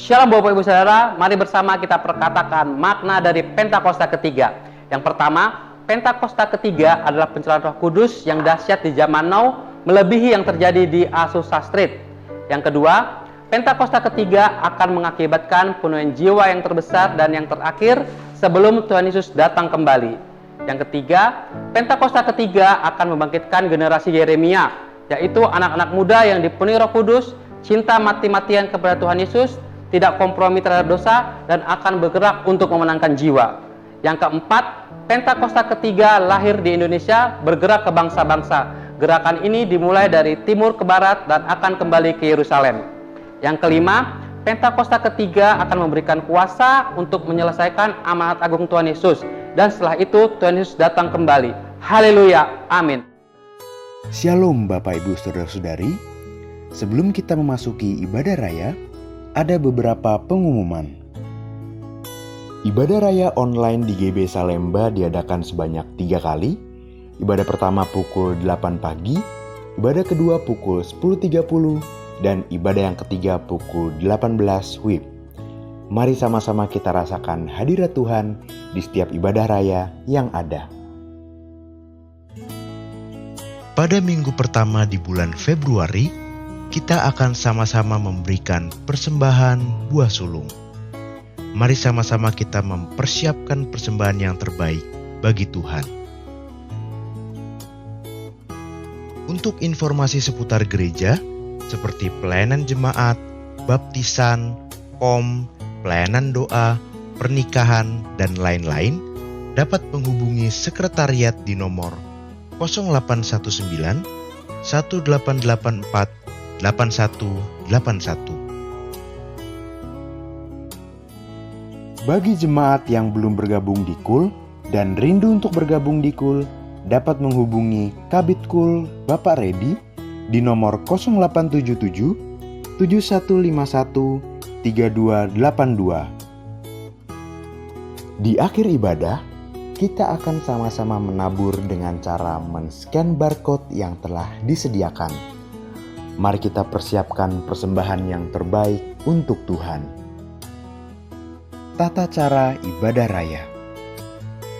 Shalom Bapak Ibu Saudara, mari bersama kita perkatakan makna dari Pentakosta ketiga. Yang pertama, Pentakosta ketiga adalah pencurahan Roh Kudus yang dahsyat di zaman now, melebihi yang terjadi di Azusa Street. Yang kedua, Pentakosta ketiga akan mengakibatkan penuaian jiwa yang terbesar dan yang terakhir sebelum Tuhan Yesus datang kembali. Yang ketiga, Pentakosta ketiga akan membangkitkan generasi Yeremia, yaitu anak-anak muda yang dipenuhi Roh Kudus, cinta mati-matian kepada Tuhan Yesus, tidak kompromi terhadap dosa, dan akan bergerak untuk memenangkan jiwa. Yang keempat, Pentakosta ketiga lahir di Indonesia, bergerak ke bangsa-bangsa. Gerakan ini dimulai dari timur ke barat dan akan kembali ke Yerusalem. Yang kelima, Pentakosta ketiga akan memberikan kuasa untuk menyelesaikan amanat agung Tuhan Yesus. Dan setelah itu Tuhan Yesus datang kembali. Haleluya, amin. Shalom Bapak Ibu Saudara-saudari. Sebelum kita memasuki ibadah raya, ada beberapa pengumuman. Ibadah raya online di GB Salemba diadakan sebanyak 3 kali. Ibadah pertama pukul 8 pagi, ibadah kedua pukul 10.30, dan ibadah yang ketiga pukul 18 WIB. Mari sama-sama kita rasakan hadirat Tuhan di setiap ibadah raya yang ada. Pada minggu pertama di bulan Februari, kita akan sama-sama memberikan persembahan buah sulung. Mari sama-sama kita mempersiapkan persembahan yang terbaik bagi Tuhan. Untuk informasi seputar gereja, seperti pelayanan jemaat, baptisan, pelayanan doa, pernikahan, dan lain-lain, dapat menghubungi sekretariat di nomor 0819 1884 8181. Bagi jemaat yang belum bergabung di KUL dan rindu untuk bergabung di KUL, dapat menghubungi Kabid KUL Bapak Redi di nomor 0877 7151 3282. Di akhir ibadah, kita akan sama-sama menabur dengan cara men-scan barcode yang telah disediakan. Mari kita persiapkan persembahan yang terbaik untuk Tuhan. Tata cara ibadah raya.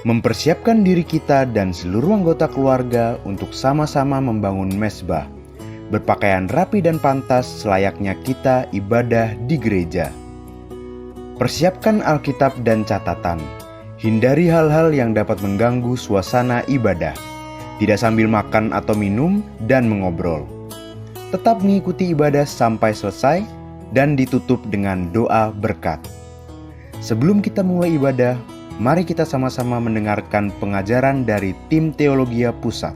Mempersiapkan diri kita dan seluruh anggota keluarga untuk sama-sama membangun mezbah. Berpakaian rapi dan pantas selayaknya kita ibadah di gereja. Persiapkan Alkitab dan catatan. Hindari hal-hal yang dapat mengganggu suasana ibadah. Tidak sambil makan atau minum dan mengobrol. Tetap mengikuti ibadah sampai selesai dan ditutup dengan doa berkat. Sebelum kita mulai ibadah, mari kita sama-sama mendengarkan pengajaran dari tim Teologia Pusat.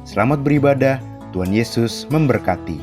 Selamat beribadah, Tuhan Yesus memberkati.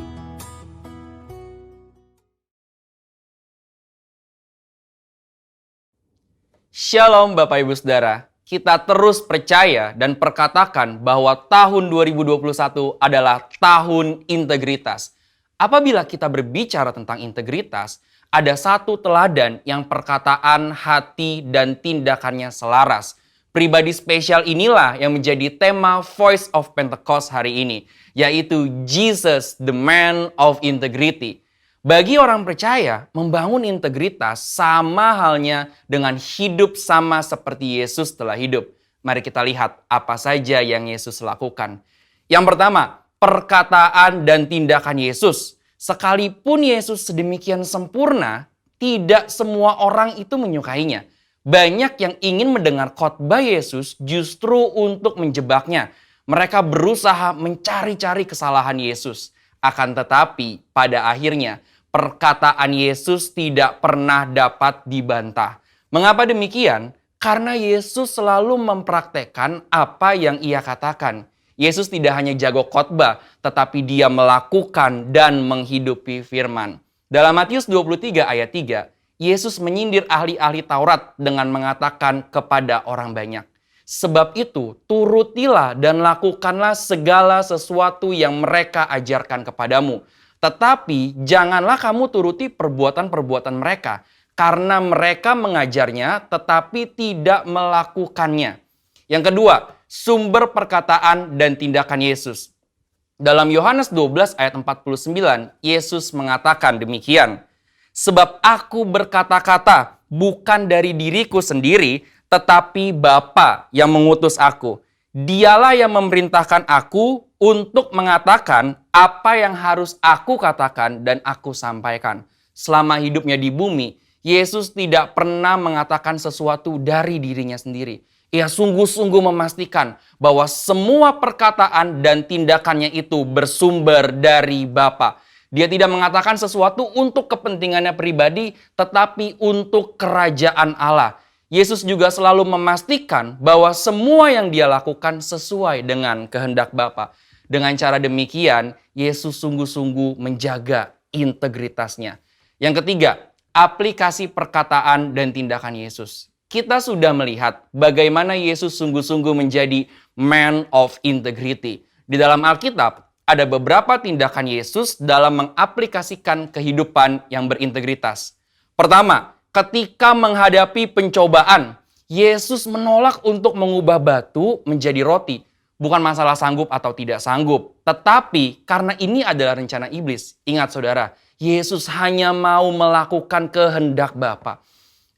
Shalom Bapak Ibu Saudara. Kita terus percaya dan perkatakan bahwa tahun 2021 adalah tahun integritas. Apabila kita berbicara tentang integritas, ada satu teladan yang perkataan, hati, dan tindakannya selaras. Pribadi spesial inilah yang menjadi tema Voice of Pentecost hari ini, yaitu Jesus, the man of integrity. Bagi orang percaya, membangun integritas sama halnya dengan hidup sama seperti Yesus telah hidup. Mari kita lihat apa saja yang Yesus lakukan. Yang pertama, perkataan dan tindakan Yesus. Sekalipun Yesus sedemikian sempurna, tidak semua orang itu menyukainya. Banyak yang ingin mendengar khotbah Yesus justru untuk menjebaknya. Mereka berusaha mencari-cari kesalahan Yesus. Akan tetapi, pada akhirnya, perkataan Yesus tidak pernah dapat dibantah. Mengapa demikian? Karena Yesus selalu mempraktekkan apa yang ia katakan. Yesus tidak hanya jago khotbah, tetapi dia melakukan dan menghidupi firman. Dalam Matius 23 ayat 3, Yesus menyindir ahli-ahli Taurat dengan mengatakan kepada orang banyak, "Sebab itu, turutilah dan lakukanlah segala sesuatu yang mereka ajarkan kepadamu. Tetapi janganlah kamu turuti perbuatan-perbuatan mereka, karena mereka mengajarnya tetapi tidak melakukannya." Yang kedua, sumber perkataan dan tindakan Yesus. Dalam Yohanes 12 ayat 49, Yesus mengatakan demikian, Sebab aku berkata-kata bukan dari diriku sendiri, tetapi Bapa yang mengutus aku. Dialah yang memerintahkan aku untuk mengatakan apa yang harus aku katakan dan aku sampaikan. Selama hidupnya di bumi, Yesus tidak pernah mengatakan sesuatu dari dirinya sendiri. Ia sungguh-sungguh memastikan bahwa semua perkataan dan tindakannya itu bersumber dari Bapa. Dia tidak mengatakan sesuatu untuk kepentingannya pribadi, tetapi untuk kerajaan Allah. Yesus juga selalu memastikan bahwa semua yang dia lakukan sesuai dengan kehendak Bapa. Dengan cara demikian, Yesus sungguh-sungguh menjaga integritasnya. Yang ketiga, aplikasi perkataan dan tindakan Yesus. Kita sudah melihat bagaimana Yesus sungguh-sungguh menjadi man of integrity. Di dalam Alkitab, ada beberapa tindakan Yesus dalam mengaplikasikan kehidupan yang berintegritas. Pertama, ketika menghadapi pencobaan, Yesus menolak untuk mengubah batu menjadi roti. Bukan masalah sanggup atau tidak sanggup, tetapi karena ini adalah rencana iblis. Ingat saudara, Yesus hanya mau melakukan kehendak Bapa.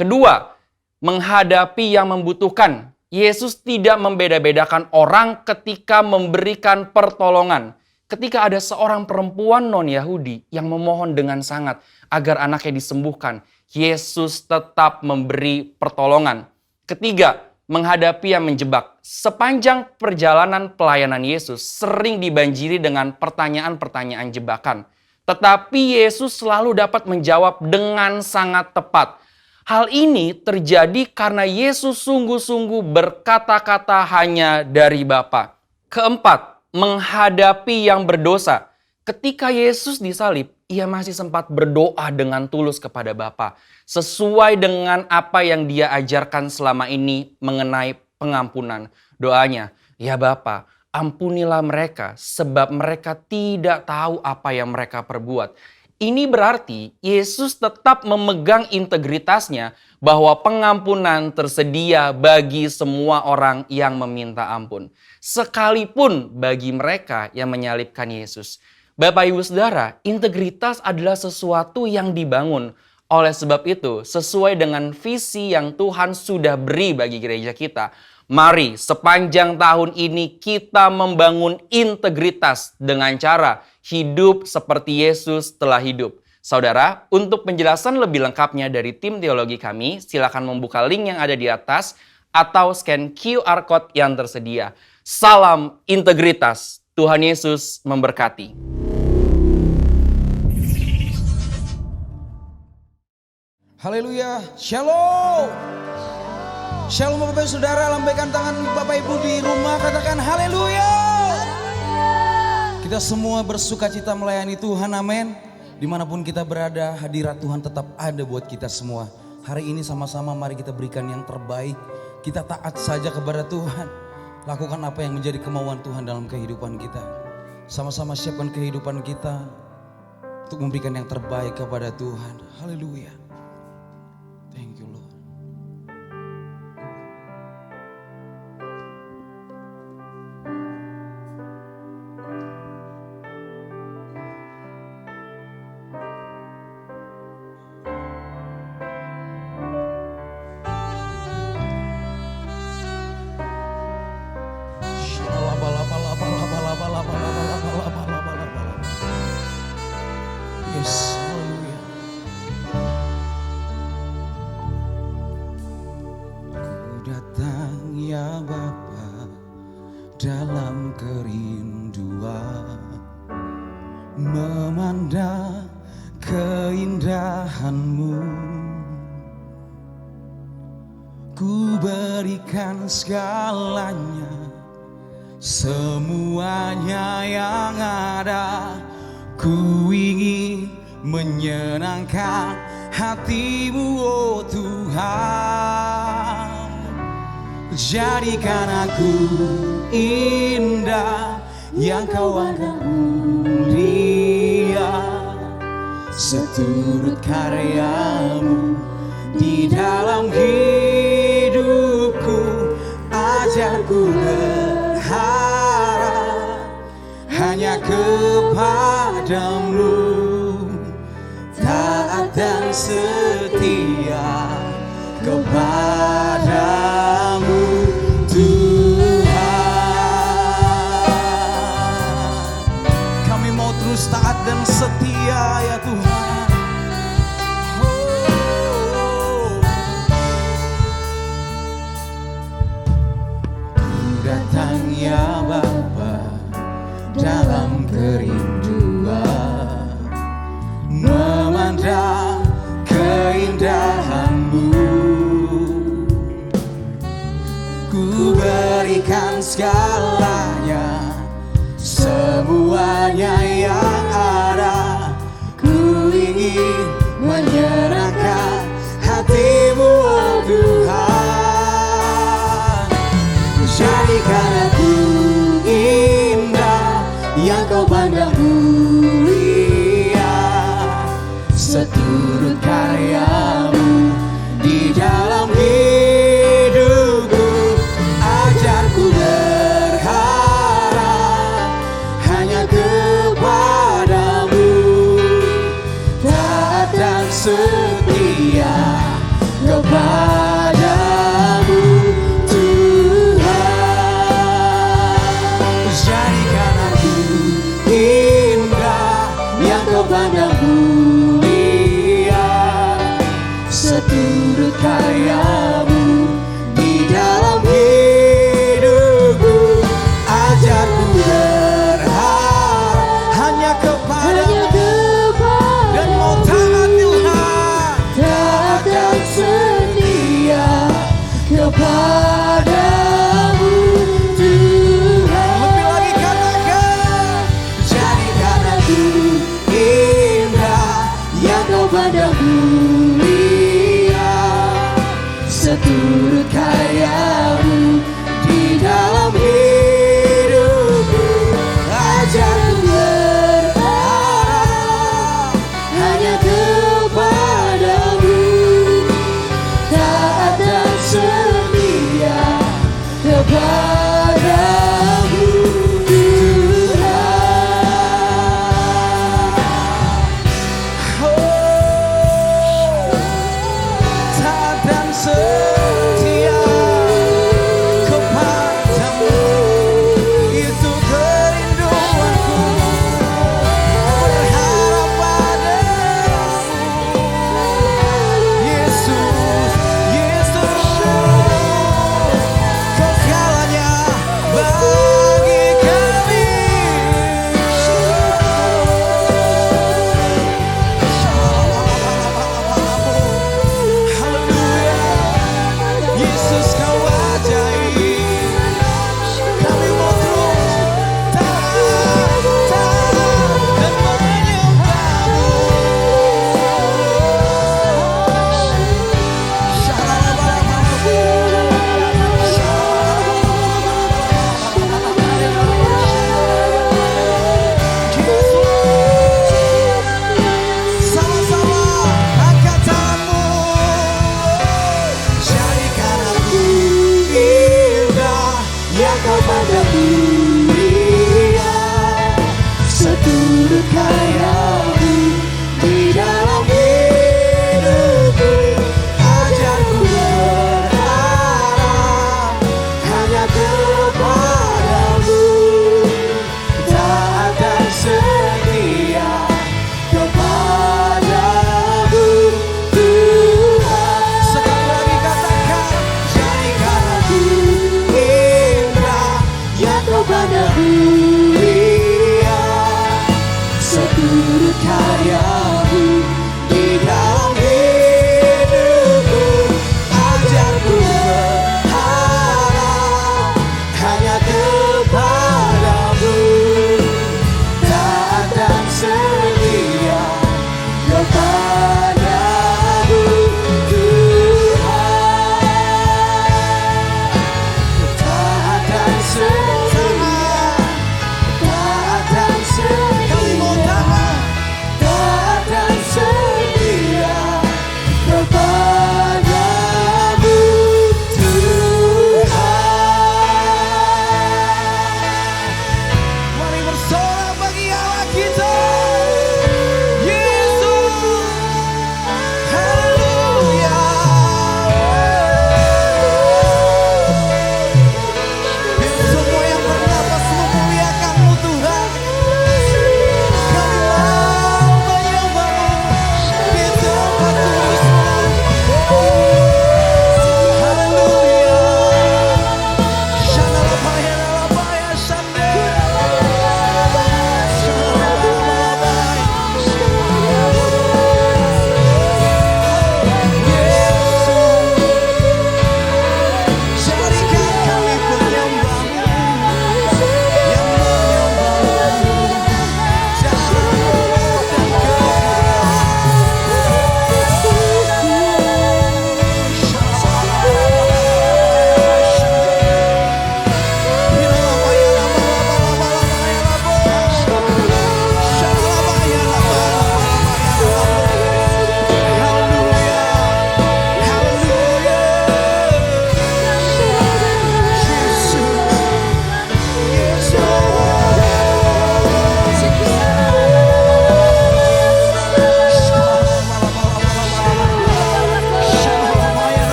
Kedua, menghadapi yang membutuhkan. Yesus tidak membeda-bedakan orang ketika memberikan pertolongan. Ketika ada seorang perempuan non-Yahudi yang memohon dengan sangat agar anaknya disembuhkan, Yesus tetap memberi pertolongan. Ketiga, menghadapi yang menjebak. Sepanjang perjalanan pelayanan Yesus sering dibanjiri dengan pertanyaan-pertanyaan jebakan. Tetapi Yesus selalu dapat menjawab dengan sangat tepat. Hal ini terjadi karena Yesus sungguh-sungguh berkata-kata hanya dari Bapa. Keempat, menghadapi yang berdosa. Ketika Yesus disalib, ia masih sempat berdoa dengan tulus kepada Bapa, sesuai dengan apa yang dia ajarkan selama ini mengenai pengampunan. Doanya, ya Bapa, ampunilah mereka sebab mereka tidak tahu apa yang mereka perbuat. Ini berarti Yesus tetap memegang integritasnya bahwa pengampunan tersedia bagi semua orang yang meminta ampun. Sekalipun bagi mereka yang menyalibkan Yesus. Bapak Ibu Saudara, integritas adalah sesuatu yang dibangun. Oleh sebab itu, sesuai dengan visi yang Tuhan sudah beri bagi gereja kita, mari sepanjang tahun ini kita membangun integritas dengan cara hidup seperti Yesus telah hidup. Saudara, untuk penjelasan lebih lengkapnya dari tim teologi kami, silakan membuka link yang ada di atas atau scan QR Code yang tersedia. Salam integritas. Tuhan Yesus memberkati. Haleluya, shalom. Shalom Bapak Ibu Saudara, lambaikan tangan Bapak Ibu di rumah, katakan haleluya. Kita semua bersuka cita melayani Tuhan, amin. Dimanapun kita berada, hadirat Tuhan tetap ada buat kita semua. Hari ini sama-sama mari kita berikan yang terbaik. Kita taat saja kepada Tuhan. Lakukan apa yang menjadi kemauan Tuhan dalam kehidupan kita. Sama-sama siapkan kehidupan kita untuk memberikan yang terbaik kepada Tuhan. Haleluya. Thank you Lord. Yes, haleluya. Ku datang ya Bapa dalam kerinduan, memandang keindahan-Mu. Ku berikan segalanya, semuanya yang ada. Ku ingin menyenangkan hati-Mu, oh Tuhan. Jadikan aku indah yang Kau anggap mulia, seturut karya-Mu di dalam hidupku. Ajarku berharap hanya kepadamu, taat dan setia kepadamu Tuhan. Kami mau terus taat dan setia ya Tuhan. Oh. Datang ya Bapa dalam kerinduan, memandang keindahan-Mu. Ku berikan segalanya, semuanya yang ada. Ku ingin menyerahkan hati-Mu oh Tuhan. Jadikan aku indah yang Kau pandang mulia, seturut karya-Mu di dalam hidupku. Ajarku berharap hanya kepadamu, taat dan setia kepadamu Tuhan. Jadikan aku indah yang Kau pandang mulia, seturut karya-Mu di dalam hidupku. Ajarku berharap hanya kepadamu, dan mau taat Tuhan, taat dan setia kepadamu Tuhan. Lebih lagi katakan, jadikan aku indah yang Kau pandang mulia, seturut karya-Mu di dalam hidupku. Ajarku berharap hanya kepadamu, taat dan setia kepadamu Tuhan. Oh, taat dan setia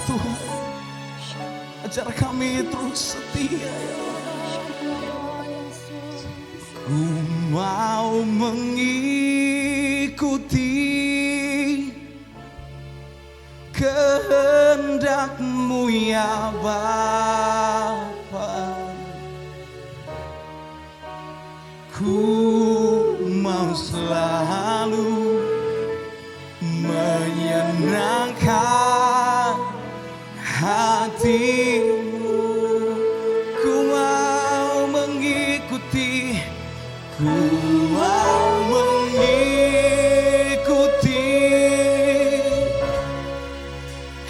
Tuhan. Ajar kami terus setia ya Allah. Ku mau mengikuti kehendak-Mu ya Bapa. Ku mau selalu menyenangkan hati-Mu. Ku mau mengikuti, ku mau mengikuti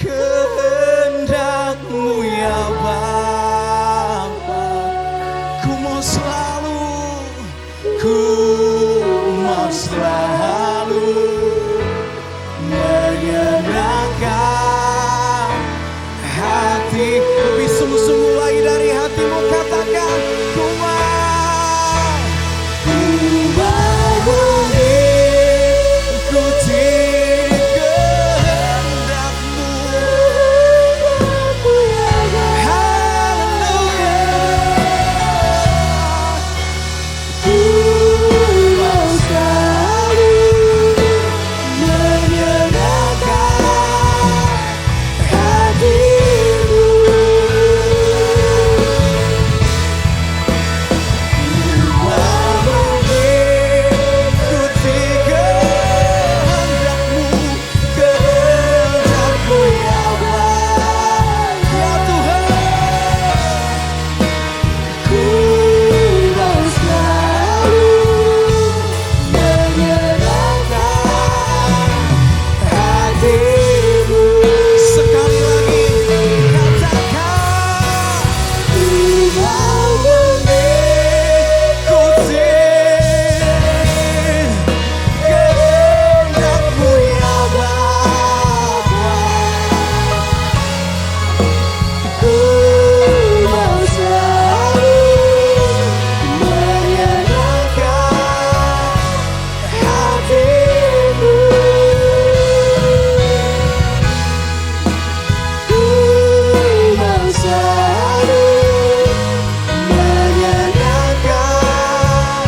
kehendak-Mu ya Bapa. Ku mau selalu, ku mau selalu menyenangkan hati. Lebih sungguh-sungguh lagi dari hatimu katakan, ku mau mengikuti kehendak-Mu. Haleluya. Ku mau selalu menyenangkan hati-Mu. Mengikuti kehendak-Mu, kehendak-Mu ya Allah. Ya Tuhan, ku mau selalu menyenangkan hati-Mu. Sekali lagi katakan, ku mau mengikuti kehendak-Mu ya Bapa. Ku mau selalu menyenangkan hati-Mu. Ku mau selalu menyenangkan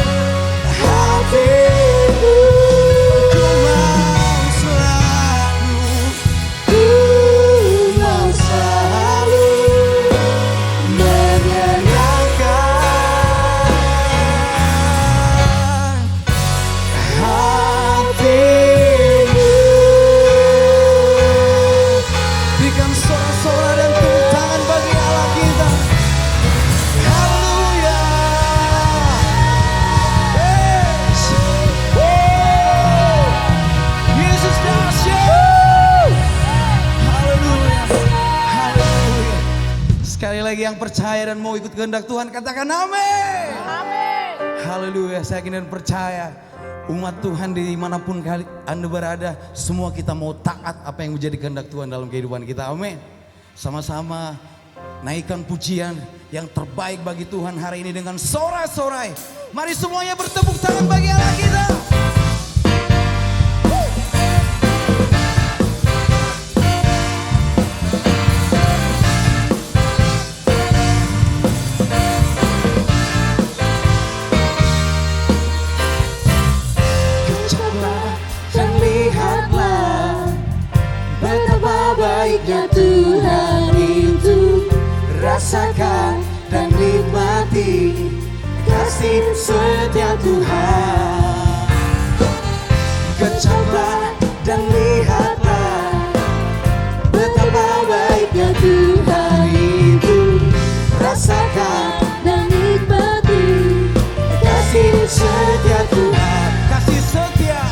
hati-Mu. Ku mau selalu, ku mau selalu menyenangkan hati-Mu. Berikan sorak-sorak dan tepuk tangan bagi Allah kita. Haleluya. Yes. Woo. Yesus dahsyat. Haleluya. Haleluya. Sekali lagi yang percaya dan mau ikut kehendak Tuhan katakan amin. Haleluya, saya yakin dan percaya umat Tuhan dimanapun Anda berada, semua kita mau taat apa yang menjadi kehendak Tuhan dalam kehidupan kita, amin. Sama-sama naikkan pujian yang terbaik bagi Tuhan hari ini dengan sorai-sorai. Mari semuanya bertepuk tangan bagi Allah kita. Kecaplah dan lihatlah betapa baiknya Tuhan itu. Rasakan dan nikmati kasih setia Tuhan. Kecaplah dan lihatlah betapa baiknya Tuhan itu. Rasakan dan nikmati kasih setia Tuhan. Kasih setia,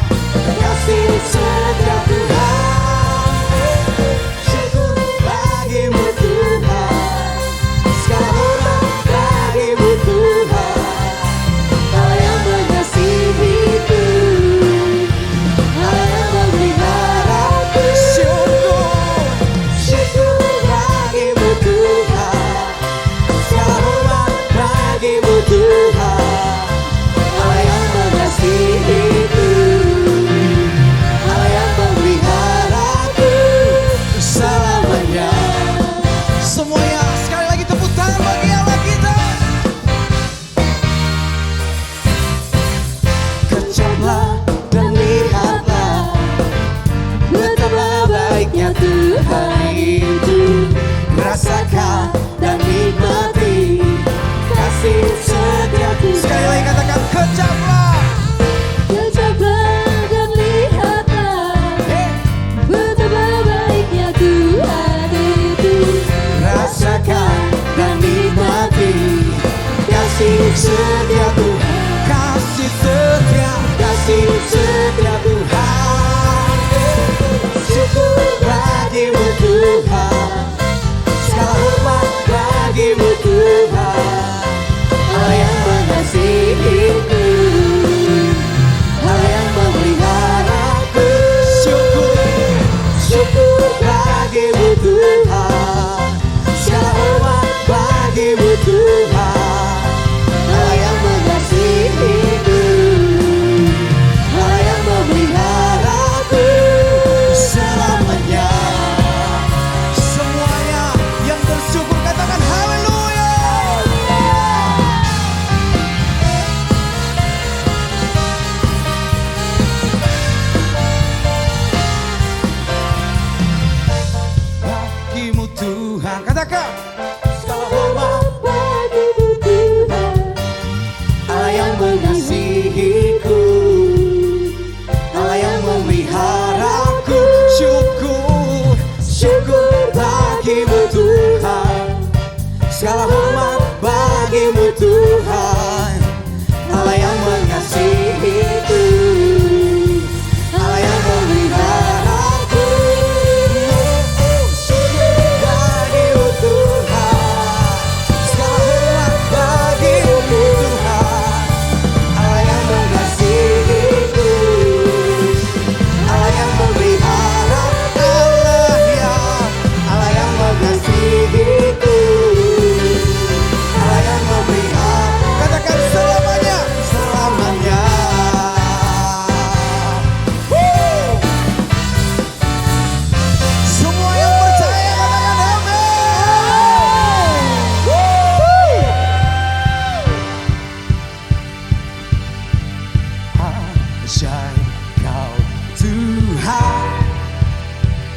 kasih setia Tuhan. Syukur bagimu Tuhan, segala hormat bagimu Tuhan. Kau yang ajaib Kau Tuhan,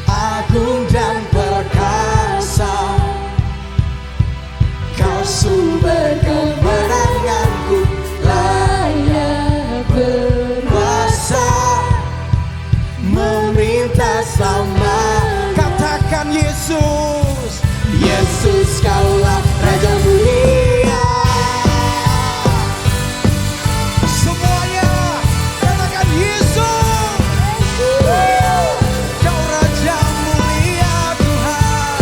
agung dan perkasa. Kau sumber kemenanganku, layak berkuasa, memerintah selama. Katakan Yesus, Yesus Kaulah Raja mulia. Semuanya katakan Yesus, Kau Raja mulia Tuhan.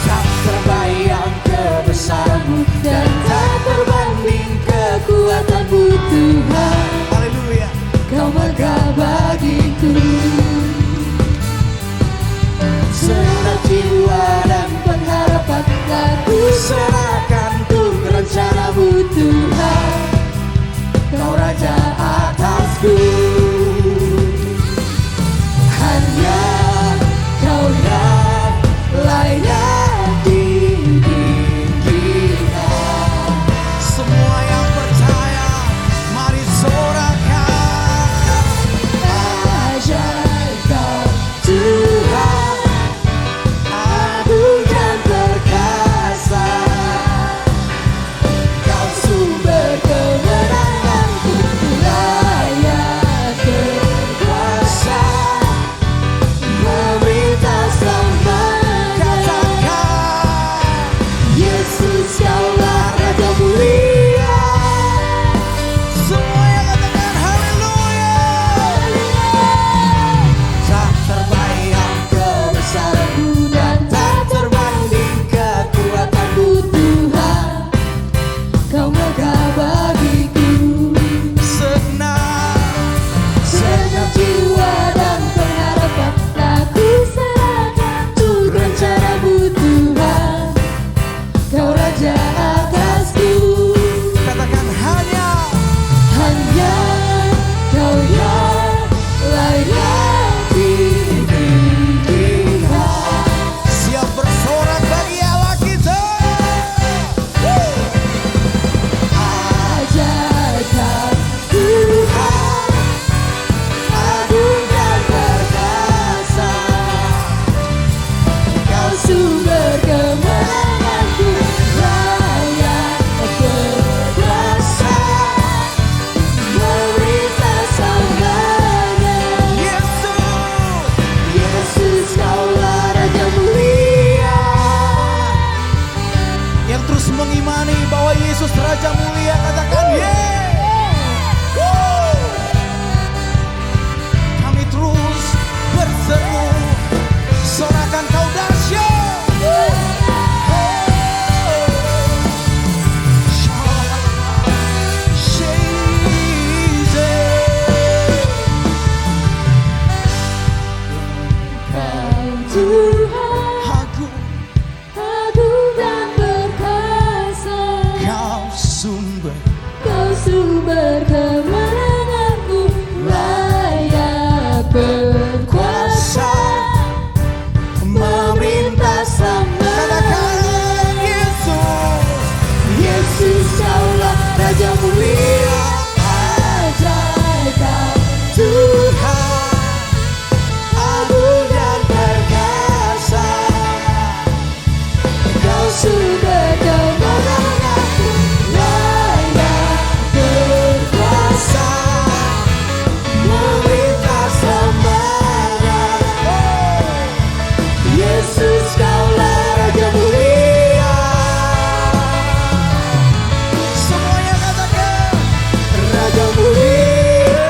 Tak terbayang kebesaran-Mu dan tak terbanding kekuatan-Mu Tuhan. Haleluya. Kau megah bagiku. Senang jiwa dan pengharapan aku serahkan untuk rencana-Mu Tuhan. Kau Raja atasku. Hanya Kau yang layak ditinggikan. Semua yang percaya, mari sorakan. Ajaib Kau Tuhan, agung dan perkasa. Kau sumber kemenanganku, layak berkuasa, memerintah selamanya. Katakan Yesus Kaulah Raja mulia. Semua yang katakan haleluya. Tak terbayang kebesaran-Mu dan tak terbanding kekuatan-Mu Tuhan. Kau megah bagiku. Senang jiwa dan pengharapan aku serahkan untuk rencana-Mu Tuhan. Kau Raja atasku. Katakan hanya Kau yang layak ditinggikan. Siap bersorak bagi Allah kita. Ajaib Kau Tuhan, agung dan perkasa. Kau sumber kemenanganku, layak berkuasa, memerintah selamanya. Yesus Kaulah Raja mulia. Yang terus mengimani bahwa Yesus Raja mulia, katakan kami terus berseru, sorakan Kau dahsyat. Tuhan, Agung, agung dan perkasa. Kau sumber kemenanganku, layak berkuasa, memerintah selamanya. katakan Yesus Kaulah Raja mulia. Ajaib Kau Tuhan, agung dan perkasa. Kau sumber kemenanganku, layak berkuasa, Memerintah selamanya. Yesus Kaulah Raja mulia. Semuanya katakan Raja mulia.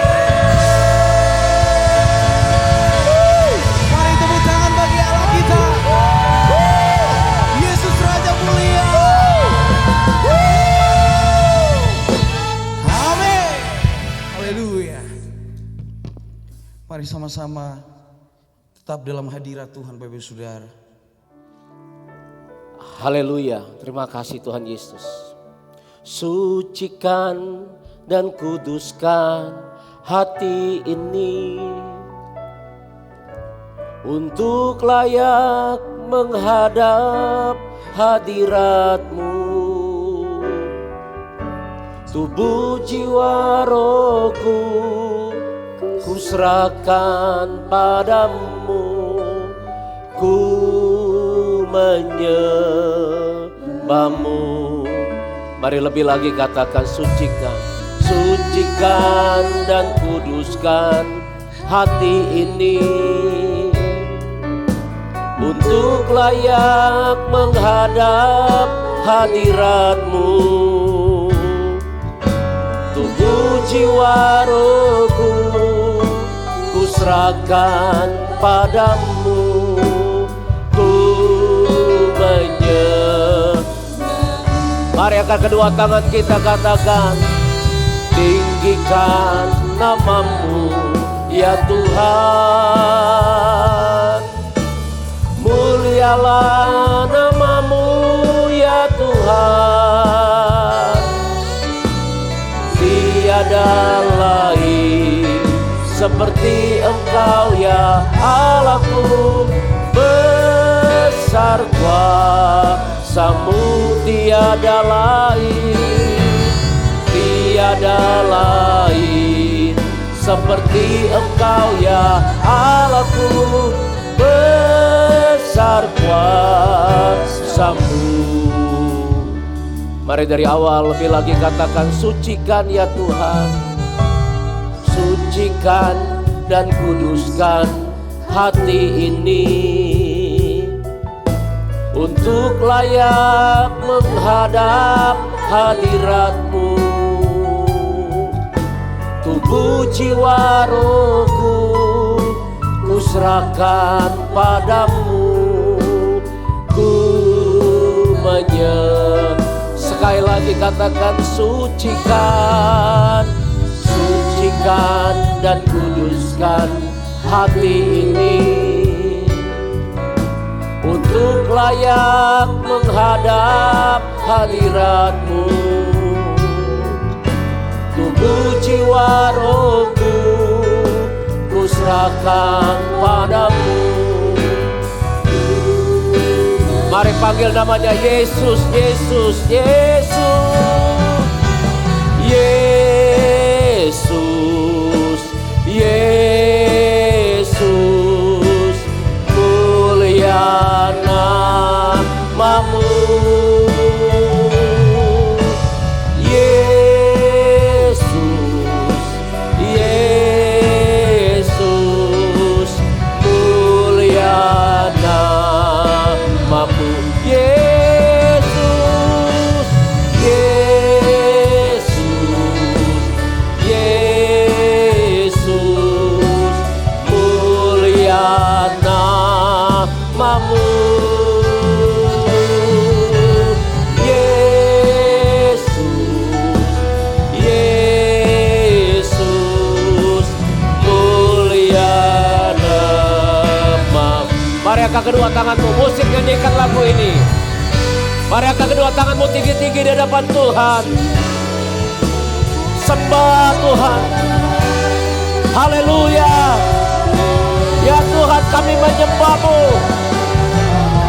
Mari tepuk tangan bagi Allah kita. Yesus Raja mulia. Amin. Haleluya. Mari sama-sama tetap dalam hadirat Tuhan, Bapak Ibu Saudara. Haleluya, terima kasih Tuhan Yesus. Sucikan dan kuduskan hati ini untuk layak menghadap hadirat-Mu. tubuh jiwa rohku kuserahkan padamu, ku menyembahmu. Mari lebih lagi katakan sucikan, sucikan dan kuduskan hati ini untuk layak menghadap hadirat-Mu. Tubuh jiwa rohku kuserahkan padamu, ku menyembah. Mari angkat kedua tangan kita katakan, tinggikan nama-Mu ya Tuhan, mulialah nama-Mu ya Tuhan. Tiada lain seperti Engkau ya Allahku, besar kuasa-Mu tiada lain, tiada lain seperti Engkau ya Allahku, besar kuasa-Mu. Mari dari awal lebih lagi katakan, sucikan ya Tuhan, sucikan dan kuduskan hati ini untuk layak menghadap hadirat-Mu. Tubuh jiwa rohku kuserahkan padamu, ku menyembah. Sekali lagi katakan, sucikan, sucikan dan kuduskan hati ini untuk layak menghadap hadirat-Mu. Tubuh jiwa rohku kuserahkan padamu. Mari panggil namanya Yesus, Yesus, Yesus, Yesus, Yesus, mulia nama-Mu. Yesus, Yesus, mulia nama-Mu. Yesus, Yesus, Yesus, mulia nama-Mu. Yesus, Yesus, mulia nama-Mu. Mari angkat kedua tanganmu, musik nyanyikan lagu ini. Mari angkat kedua tanganmu tinggi-tinggi di hadapan Tuhan. Sembah Tuhan. Haleluya. Ya Tuhan, kami menyembah-Mu.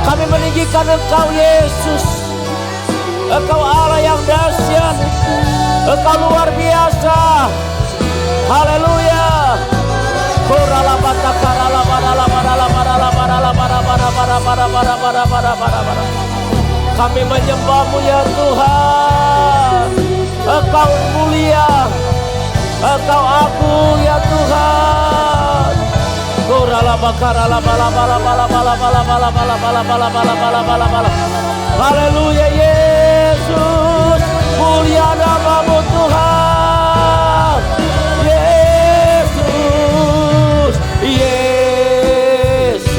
Kami meninggikan Engkau Yesus. Engkau Allah yang dahsyat. Engkau luar biasa. Haleluya. Kami menyembah-Mu ya Tuhan. Engkau mulia, Engkau agung ya Tuhan. Haleluya Yesus, mulia nama-Mu Tuhan. Yesus, Yesus,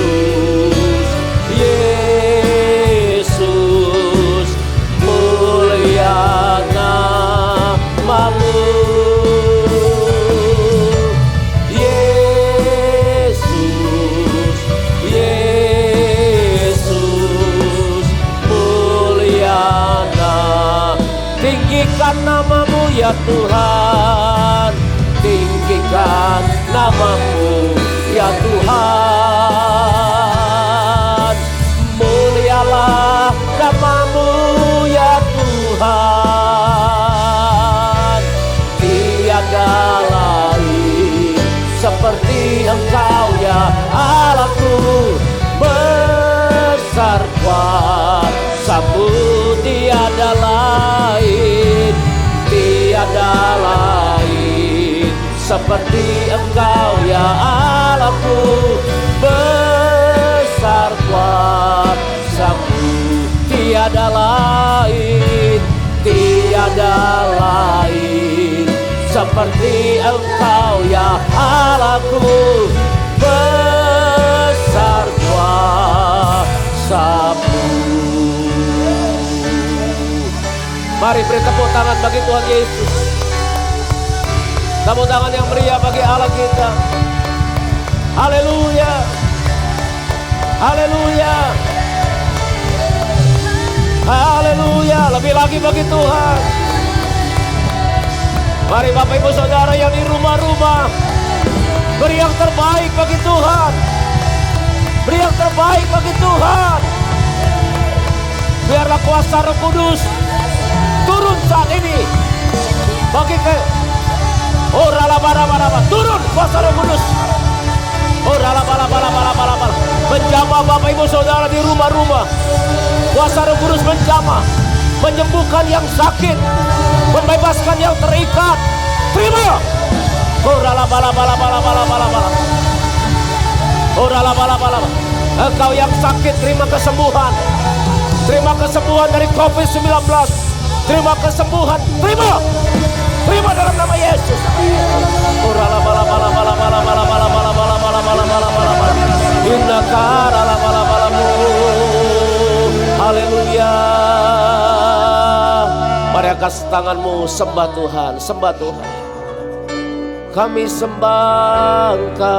Yesus, mulia nama-Mu. Yesus, Yesus, mulia nama. Tinggikan nama-Mu ya Tuhan. Tinggikan nama-Mu ya Tuhan. Mulialah nama-Mu ya Tuhan. Engkau ya Allahku, besar kuasamu, tiada lain, tiada lain seperti Engkau ya Allahku, besar kuasamu, tiada lain, tiada lain seperti Engkau ya Allahku, besar kuasamu. Mari beri tepuk tangan bagi Tuhan Yesus. Tepuk tangan yang meriah bagi Allah kita. Haleluya, haleluya, haleluya. Lebih lagi bagi Tuhan. Mari Bapak Ibu Saudara yang di rumah-rumah, beri yang terbaik bagi Tuhan. Beri yang terbaik bagi Tuhan. Biarlah kuasa Roh Kudus turun saat ini. Bagi ke turun kuasa Roh Kudus. Menjamah Bapak Ibu Saudara di rumah-rumah. Kuasa Roh Kudus menjamah, menyembuhkan yang sakit, membebaskan yang terikat. Terima. Engkau yang sakit, terima kesembuhan. Terima kesembuhan dari COVID-19. Terima kesembuhan. Terima. Terima dalam nama Yesus. Haleluya. Mari angkat tanganmu, sembah Tuhan, sembah Tuhan. Kami sembah Engkau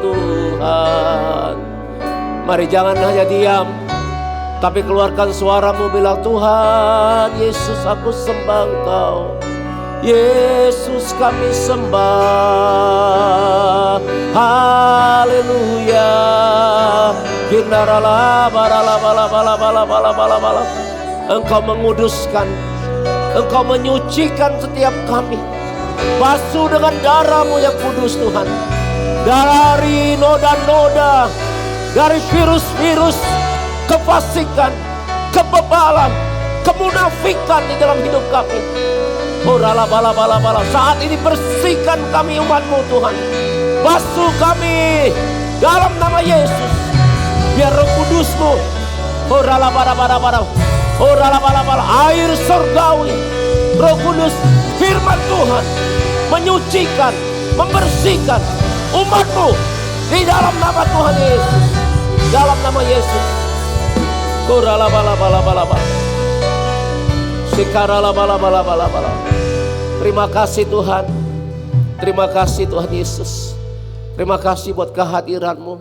Tuhan. Mari jangan hanya diam, tapi keluarkan suaramu, bilang Tuhan Yesus, aku sembah Engkau. Yesus, kami sembah. Haleluya. Engkau menguduskan, Engkau menyucikan setiap kami. Basuh dengan darah-Mu yang kudus Tuhan. Dari noda-noda, dari virus-virus, kefasikan, kebebalan, kemunafikan di dalam hidup kami. Saat ini bersihkan kami umat-Mu Tuhan. Basuh kami dalam nama Yesus. Biar Roh Kudus-Mu, air surgawi, Roh Kudus, firman Tuhan, menyucikan, membersihkan umat-Mu di dalam nama Tuhan Yesus. Dalam nama Yesus. Terima kasih Tuhan. Terima kasih Tuhan Yesus. Terima kasih buat kehadiran-Mu,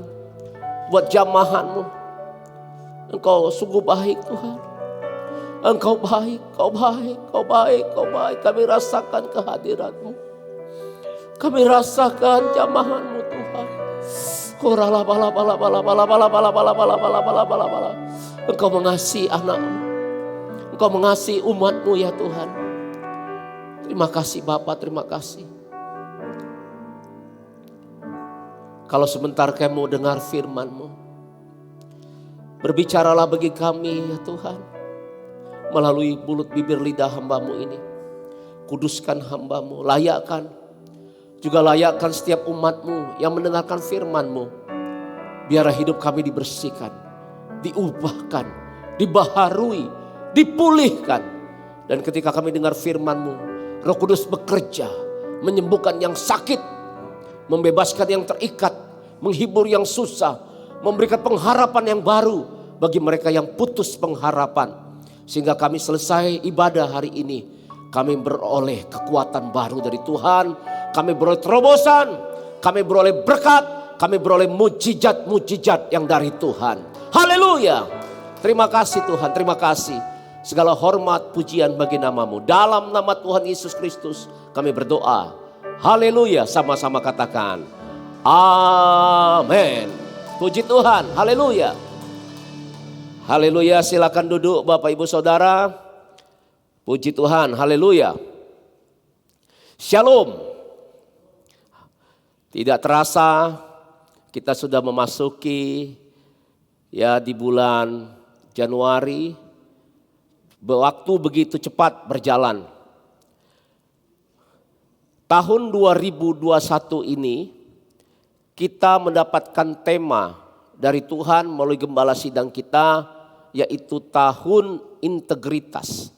buat jamahan-Mu. Engkau sungguh baik Tuhan. Engkau baik, Kau baik, Kau baik, Kau baik. Kami rasakan kehadiran-Mu. Kami rasakan jamahan-Mu Tuhan. Engkau mengasihi anak-Mu. Engkau mengasihi umat-Mu ya Tuhan. Terima kasih Bapa, terima kasih. Kalau sebentar kami mau dengar firman-Mu, berbicaralah bagi kami ya Tuhan. Melalui mulut bibir lidah hamba-Mu ini. Kuduskan hamba-Mu, layakkan. Juga layakkan setiap umat-Mu yang mendengarkan firman-Mu. Biar hidup kami dibersihkan, diubahkan, dibaharui, dipulihkan. Dan ketika kami dengar firman-Mu, Roh Kudus bekerja, menyembuhkan yang sakit, membebaskan yang terikat, menghibur yang susah, memberikan pengharapan yang baru bagi mereka yang putus pengharapan. Sehingga kami selesai ibadah hari ini, kami beroleh kekuatan baru dari Tuhan, kami beroleh terobosan, kami beroleh berkat, kami beroleh mujizat-mujizat yang dari Tuhan. Haleluya. Terima kasih Tuhan, terima kasih. Segala hormat, pujian bagi nama-Mu. Dalam nama Tuhan Yesus Kristus kami berdoa. Haleluya, sama-sama katakan. Amin. Puji Tuhan, haleluya. Haleluya, silakan duduk Bapak Ibu Saudara. Puji Tuhan, haleluya. Shalom. Tidak terasa kita sudah memasuki ya di bulan Januari. Waktu begitu cepat berjalan. Tahun 2021 ini kita mendapatkan tema dari Tuhan melalui gembala sidang kita, yaitu tahun integritas.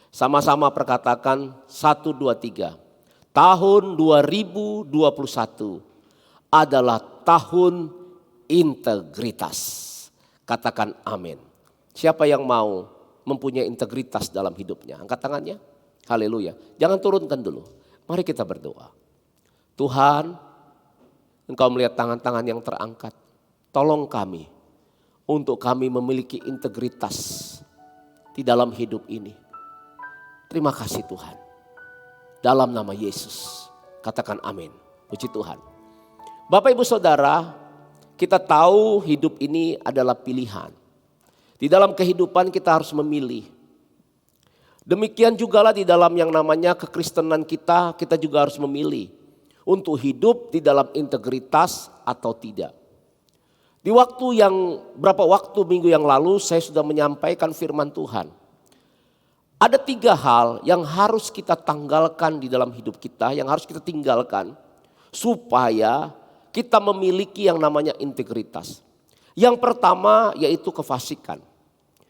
Sama-sama perkatakan 1, 2, 3. Tahun 2021 adalah tahun integritas. Katakan amin. Siapa yang mau mempunyai integritas dalam hidupnya? Angkat tangannya. Haleluya. Jangan turunkan dulu. Mari kita berdoa. Tuhan, Engkau melihat tangan-tangan yang terangkat. Tolong kami untuk kami memiliki integritas di dalam hidup ini. Terima kasih Tuhan. Dalam nama Yesus. Katakan amin. Puji Tuhan. Bapak Ibu Saudara, kita tahu hidup ini adalah pilihan. Di dalam kehidupan kita harus memilih. Demikian jugalah di dalam yang namanya kekristenan kita juga harus memilih. Untuk hidup di dalam integritas atau tidak. Di beberapa waktu minggu yang lalu saya sudah menyampaikan firman Tuhan. Ada 3 hal yang harus kita tanggalkan di dalam hidup kita, yang harus kita tinggalkan supaya kita memiliki yang namanya integritas. Yang pertama yaitu kefasikan.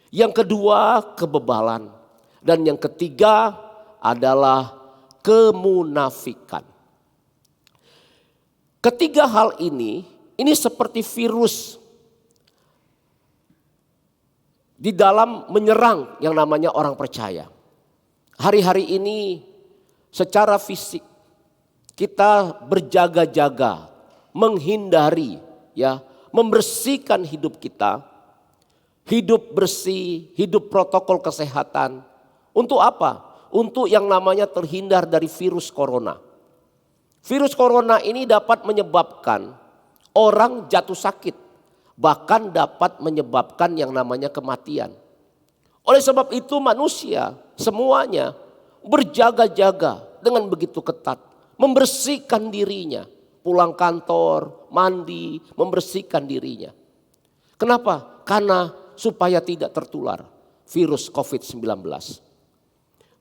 Yang kedua kebebalan. Dan yang ketiga adalah kemunafikan. Ketiga hal ini seperti virus di dalam menyerang yang namanya orang percaya. Hari-hari ini secara fisik kita berjaga-jaga, menghindari ya, membersihkan hidup kita. Hidup bersih, hidup protokol kesehatan. Untuk apa? Untuk yang namanya terhindar dari virus corona. Virus corona ini dapat menyebabkan orang jatuh sakit. Bahkan dapat menyebabkan yang namanya kematian. Oleh sebab itu manusia semuanya berjaga-jaga dengan begitu ketat. Membersihkan dirinya. Pulang kantor, mandi, membersihkan dirinya. Kenapa? Karena supaya tidak tertular virus COVID-19.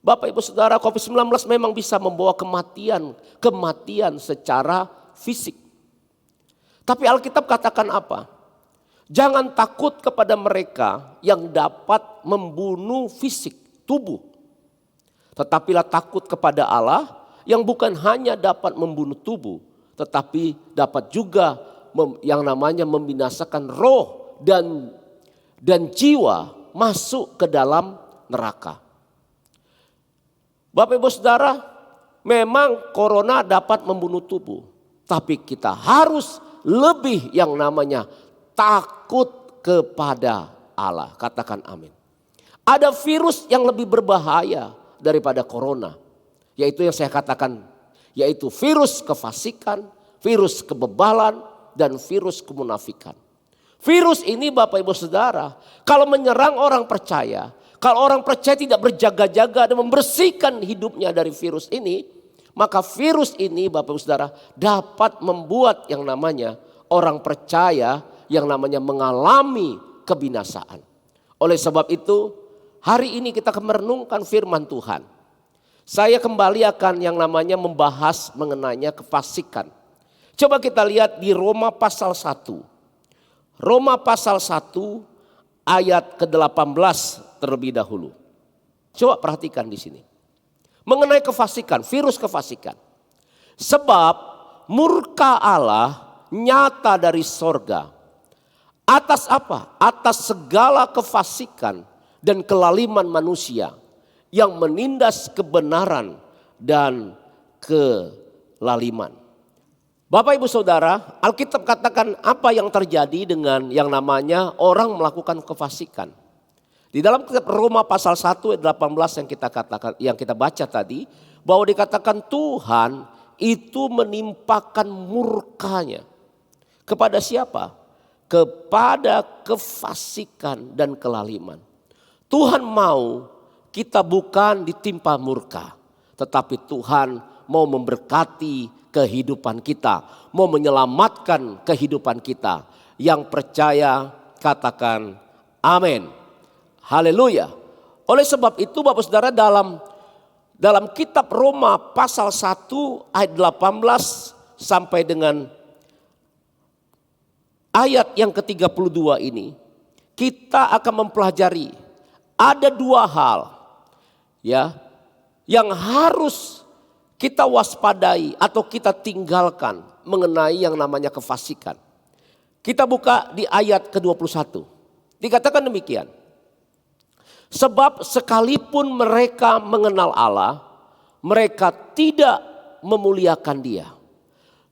Bapak Ibu Saudara, COVID-19 memang bisa membawa kematian secara fisik. Tapi Alkitab katakan apa? Jangan takut kepada mereka yang dapat membunuh fisik, tubuh. Tetapilah takut kepada Allah yang bukan hanya dapat membunuh tubuh, tetapi dapat juga yang namanya membinasakan roh dan jiwa masuk ke dalam neraka. Bapak Ibu Saudara, memang corona dapat membunuh tubuh. Tapi kita harus lebih yang namanya takut kepada Allah. Katakan amin. Ada virus yang lebih berbahaya daripada corona. Yaitu yang saya katakan, yaitu virus kefasikan, virus kebebalan, dan virus kemunafikan. Virus ini Bapak Ibu Saudara, kalau menyerang orang percaya, kalau orang percaya tidak berjaga-jaga dan membersihkan hidupnya dari virus ini, maka virus ini Bapak Ibu Saudara dapat membuat yang namanya orang percaya yang namanya mengalami kebinasaan. Oleh sebab itu, hari ini kita akan merenungkan firman Tuhan. Saya kembali akan yang namanya membahas mengenai kefasikan. Coba kita lihat di Roma pasal 1. Roma pasal 1 ayat ke-18 terlebih dahulu. Coba perhatikan di sini. Mengenai kefasikan, virus kefasikan. Sebab murka Allah nyata dari sorga. Atas apa? Atas segala kefasikan dan kelaliman manusia yang menindas kebenaran dan kelaliman. Bapak Ibu Saudara, Alkitab katakan apa yang terjadi dengan yang namanya orang melakukan kefasikan. Di dalam kitab Roma pasal 1 ayat 18 yang kita baca tadi, bahwa dikatakan Tuhan itu menimpakan murkanya. Kepada siapa? Kepada kefasikan dan kelaliman. Tuhan mau kita bukan ditimpa murka, tetapi Tuhan mau memberkati kehidupan kita, mau menyelamatkan kehidupan kita. Yang percaya katakan amin. Haleluya. Oleh sebab itu Bapak Saudara, dalam kitab Roma pasal 1 ayat 18 sampai dengan ayat yang ke-32 ini, kita akan mempelajari ada dua hal ya yang harus kita waspadai atau kita tinggalkan mengenai yang namanya kefasikan. Kita buka di ayat ke-21. Dikatakan demikian. Sebab sekalipun mereka mengenal Allah, mereka tidak memuliakan Dia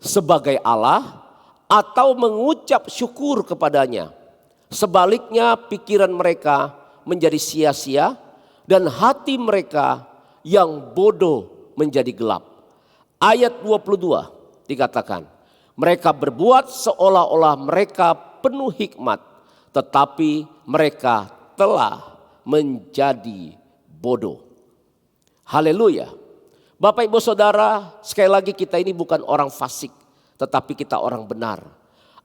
sebagai Allah atau mengucap syukur kepadanya. Sebaliknya pikiran mereka menjadi sia-sia dan hati mereka yang bodoh menjadi gelap. Ayat 22 dikatakan, mereka berbuat seolah-olah mereka penuh hikmat, tetapi mereka telah menjadi bodoh. Haleluya. Bapak Ibu Saudara, sekali lagi kita ini bukan orang fasik, tetapi kita orang benar.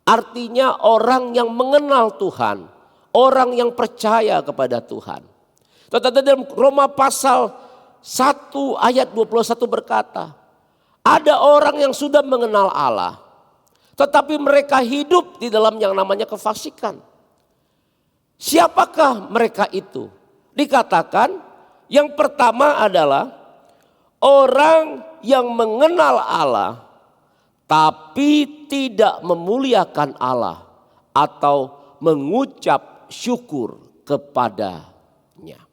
Artinya orang yang mengenal Tuhan, orang yang percaya kepada Tuhan. Tetapi dalam Roma pasal 1 ayat 21 berkata, ada orang yang sudah mengenal Allah, tetapi mereka hidup di dalam yang namanya kefasikan. Siapakah mereka itu? Dikatakan yang pertama adalah orang yang mengenal Allah tapi tidak memuliakan Allah atau mengucap syukur kepadanya.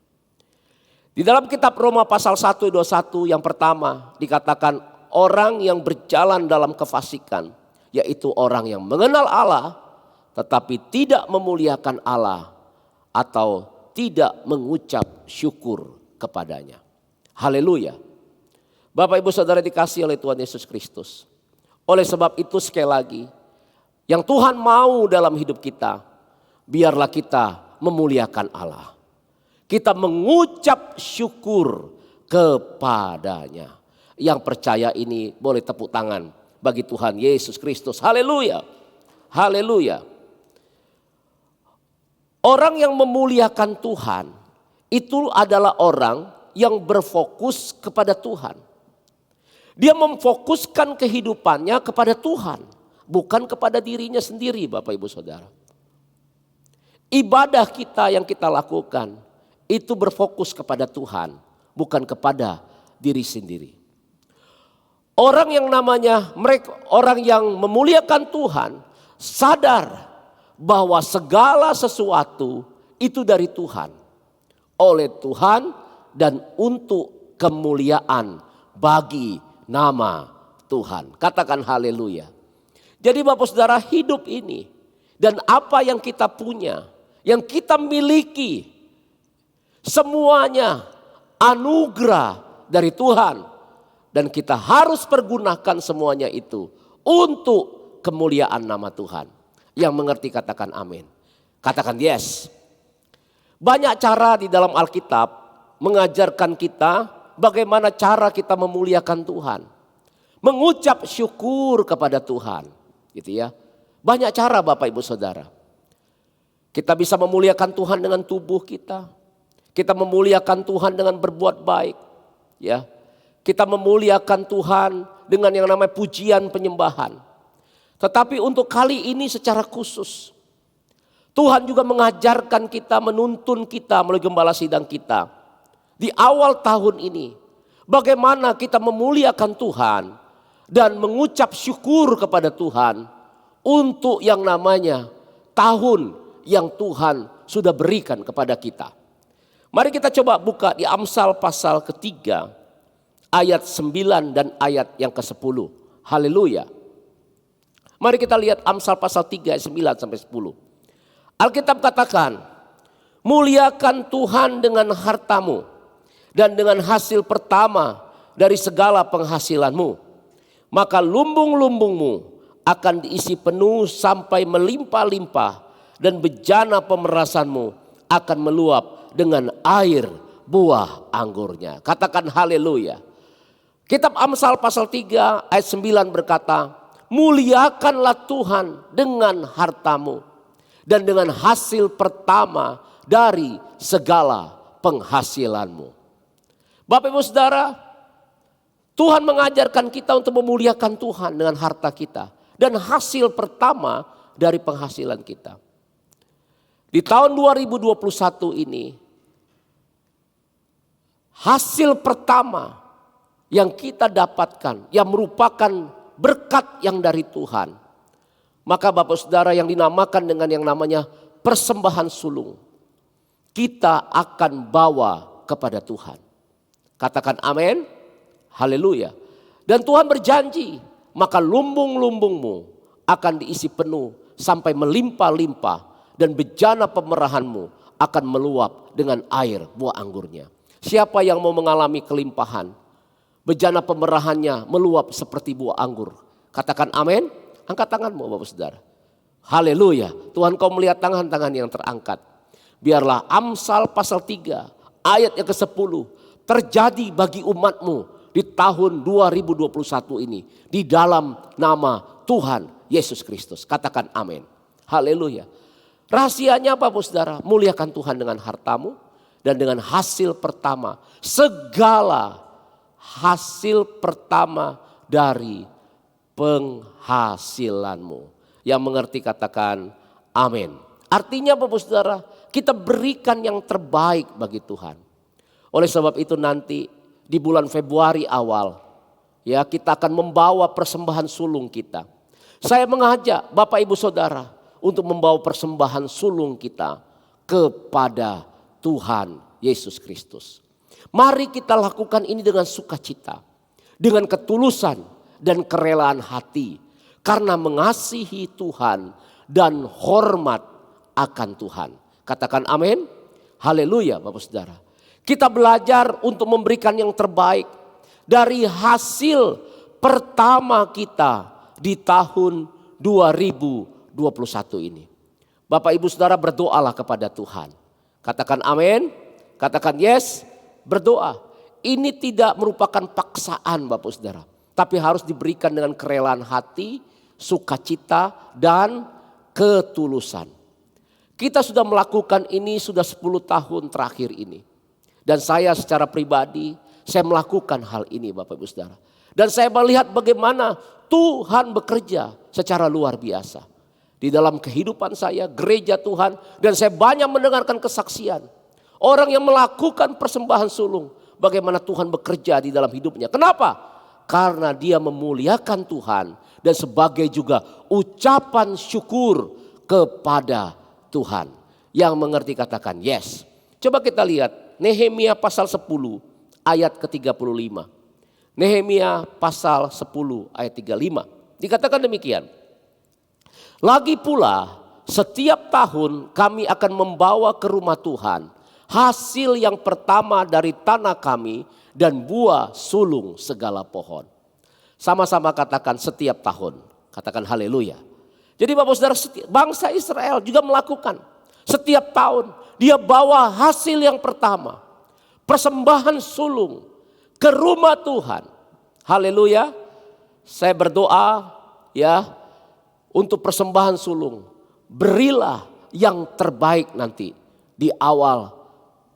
Di dalam kitab Roma pasal 1 ayat 21 yang pertama dikatakan orang yang berjalan dalam kefasikan, yaitu orang yang mengenal Allah tetapi tidak memuliakan Allah atau tidak mengucap syukur kepadanya. Haleluya. Bapak Ibu Saudara dikasihi oleh Tuhan Yesus Kristus. Oleh sebab itu sekali lagi, yang Tuhan mau dalam hidup kita, biarlah kita memuliakan Allah. Kita mengucap syukur kepadanya. Yang percaya ini boleh tepuk tangan bagi Tuhan Yesus Kristus. Haleluya. Haleluya. Orang yang memuliakan Tuhan itu adalah orang yang berfokus kepada Tuhan. Dia memfokuskan kehidupannya kepada Tuhan, bukan kepada dirinya sendiri, Bapak Ibu Saudara. Ibadah kita yang kita lakukan itu berfokus kepada Tuhan, bukan kepada diri sendiri. Orang yang orang yang memuliakan Tuhan sadar bahwa segala sesuatu itu dari Tuhan, oleh Tuhan dan untuk kemuliaan bagi nama Tuhan. Katakan haleluya. Jadi Bapak Saudara, hidup ini dan apa yang kita punya, yang kita miliki, semuanya anugerah dari Tuhan. Dan kita harus pergunakan semuanya itu untuk kemuliaan nama Tuhan. Yang mengerti katakan amin. Katakan yes. Banyak cara di dalam Alkitab mengajarkan kita bagaimana cara kita memuliakan Tuhan. Mengucap syukur kepada Tuhan. Gitu ya. Banyak cara Bapak Ibu Saudara. Kita bisa memuliakan Tuhan dengan tubuh kita. Kita memuliakan Tuhan dengan berbuat baik. Ya. Kita memuliakan Tuhan dengan yang namanya pujian penyembahan. Tetapi untuk kali ini secara khusus, Tuhan juga mengajarkan kita, menuntun kita melalui gembala sidang kita. Di awal tahun ini, bagaimana kita memuliakan Tuhan dan mengucap syukur kepada Tuhan untuk yang namanya tahun yang Tuhan sudah berikan kepada kita. Mari kita coba buka di Amsal pasal ketiga, ayat 9 dan ayat yang ke-10. Haleluya. Mari kita lihat Amsal pasal 3 ayat 9 sampai 10. Alkitab katakan, muliakan Tuhan dengan hartamu dan dengan hasil pertama dari segala penghasilanmu. Maka lumbung-lumbungmu akan diisi penuh sampai melimpah-limpah dan bejana pemerasanmu akan meluap dengan air buah anggurnya. Katakan haleluya. Kitab Amsal pasal 3 ayat 9 berkata, muliakanlah Tuhan dengan hartamu dan dengan hasil pertama dari segala penghasilanmu. Bapak Ibu Saudara, Tuhan mengajarkan kita untuk memuliakan Tuhan dengan harta kita dan hasil pertama dari penghasilan kita. Di tahun 2021 ini, hasil pertama yang kita dapatkan yang merupakan berkat yang dari Tuhan. Maka Bapak Saudara yang dinamakan dengan yang namanya persembahan sulung, kita akan bawa kepada Tuhan. Katakan amin, haleluya. Dan Tuhan berjanji, maka lumbung-lumbungmu akan diisi penuh sampai melimpah-limpah dan bejana pemerahanmu akan meluap dengan air buah anggurnya. Siapa yang mau mengalami kelimpahan, bejana pemerahannya meluap seperti buah anggur. Katakan amin. Angkat tanganmu Bapak Saudara. Haleluya. Tuhan kau melihat tangan-tangan yang terangkat. Biarlah Amsal pasal 3 ayat yang ke-10 terjadi bagi umatmu di tahun 2021 ini. Di dalam nama Tuhan Yesus Kristus. Katakan amin. Haleluya. Rahasianya apa Bapak Saudara? Muliakan Tuhan dengan hartamu dan dengan hasil pertama. Segala hasil pertama dari penghasilanmu. Yang mengerti katakan amin. Artinya Bapak Saudara, kita berikan yang terbaik bagi Tuhan. Oleh sebab itu nanti di bulan Februari awal, ya kita akan membawa persembahan sulung kita. Saya mengajak Bapak Ibu Saudara untuk membawa persembahan sulung kita kepada Tuhan Yesus Kristus. Mari kita lakukan ini dengan sukacita, dengan ketulusan dan kerelaan hati, karena mengasihi Tuhan dan hormat akan Tuhan. Katakan amin. Haleluya Bapak Saudara. Kita belajar untuk memberikan yang terbaik dari hasil pertama kita di tahun 2021 ini. Bapak Ibu Saudara berdoalah kepada Tuhan. Katakan amin. Katakan yes. Berdoa. Ini tidak merupakan paksaan Bapak Saudara. Tapi harus diberikan dengan kerelaan hati, sukacita dan ketulusan. Kita sudah melakukan ini sudah 10 tahun terakhir ini. Dan saya secara pribadi, saya melakukan hal ini Bapak Ibu Saudara. Dan saya melihat bagaimana Tuhan bekerja secara luar biasa. Di dalam kehidupan saya, gereja Tuhan, dan saya banyak mendengarkan kesaksian. Orang yang melakukan persembahan sulung, bagaimana Tuhan bekerja di dalam hidupnya. Kenapa? Karena dia memuliakan Tuhan dan sebagai juga ucapan syukur kepada Tuhan. Yang mengerti katakan yes. Coba kita lihat Nehemia pasal 10 ayat ke-35. Nehemia pasal 10 ayat 35. Dikatakan demikian. Lagi pula setiap tahun kami akan membawa ke rumah Tuhan hasil yang pertama dari tanah kami dan buah sulung segala pohon. Sama-sama katakan setiap tahun. Katakan haleluya. Jadi Bapak Saudara, bangsa Israel juga melakukan. Setiap tahun dia bawa hasil yang pertama. Persembahan sulung ke rumah Tuhan. Haleluya. Saya berdoa ya untuk persembahan sulung. Berilah yang terbaik nanti di awal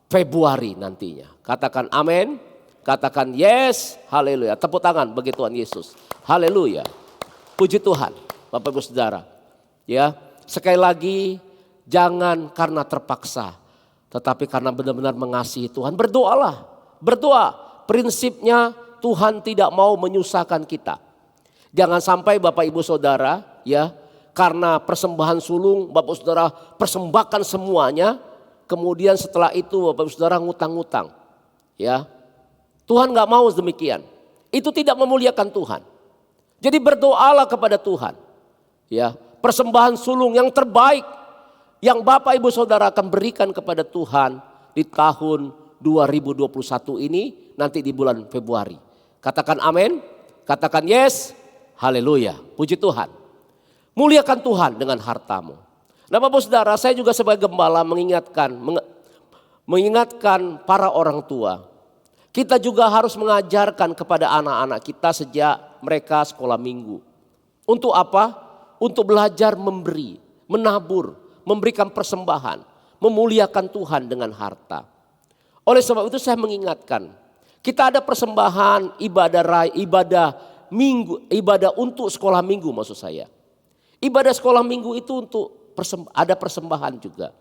Februari nantinya. Katakan amin. Katakan yes. Haleluya. Tepuk tangan bagi Tuhan Yesus. Haleluya. Puji Tuhan. Bapak Ibu Saudara. Ya, sekali lagi jangan karena terpaksa, tetapi karena benar-benar mengasihi Tuhan. Berdoalah. Berdoa. Prinsipnya Tuhan tidak mau menyusahkan kita. Jangan sampai Bapak Ibu Saudara ya, karena persembahan sulung Bapak Saudara persembahkan semuanya. Kemudian setelah itu Bapak Saudara ngutang-ngutang. Ya. Tuhan gak mau demikian. Itu tidak memuliakan Tuhan. Jadi berdoalah kepada Tuhan. Ya, persembahan sulung yang terbaik yang Bapak Ibu Saudara akan berikan kepada Tuhan di tahun 2021 ini nanti di bulan Februari. Katakan amin. Katakan yes. Haleluya. Puji Tuhan. Muliakan Tuhan dengan hartamu. Nah Bapak Saudara, saya juga sebagai gembala mengingatkan para orang tua. Kita juga harus mengajarkan kepada anak-anak kita sejak mereka sekolah minggu. Untuk apa? Untuk belajar memberi, menabur, memberikan persembahan, memuliakan Tuhan dengan harta. Oleh sebab itu saya mengingatkan, kita ada persembahan ibadah untuk sekolah minggu maksud saya. Ibadah sekolah minggu itu untuk ada persembahan juga.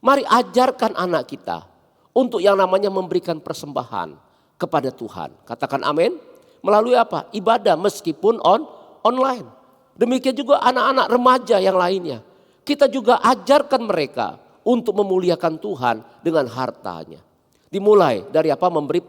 Mari ajarkan anak kita untuk yang namanya memberikan persembahan kepada Tuhan. Katakan amin. Melalui apa? Ibadah meskipun online. Demikian juga anak-anak remaja yang lainnya. Kita juga ajarkan mereka untuk memuliakan Tuhan dengan hartanya. Dimulai dari apa? Memberi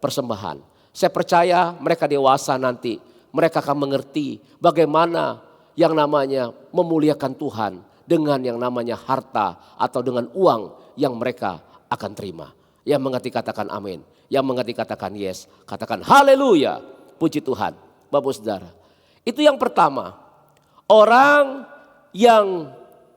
persembahan. Saya percaya mereka dewasa nanti. Mereka akan mengerti bagaimana yang namanya memuliakan Tuhan dengan yang namanya harta atau dengan uang yang mereka akan terima. Yang mengerti katakan amin. Yang mengerti katakan yes. Katakan haleluya. Puji Tuhan. Bapak Saudara. Itu yang pertama. Orang yang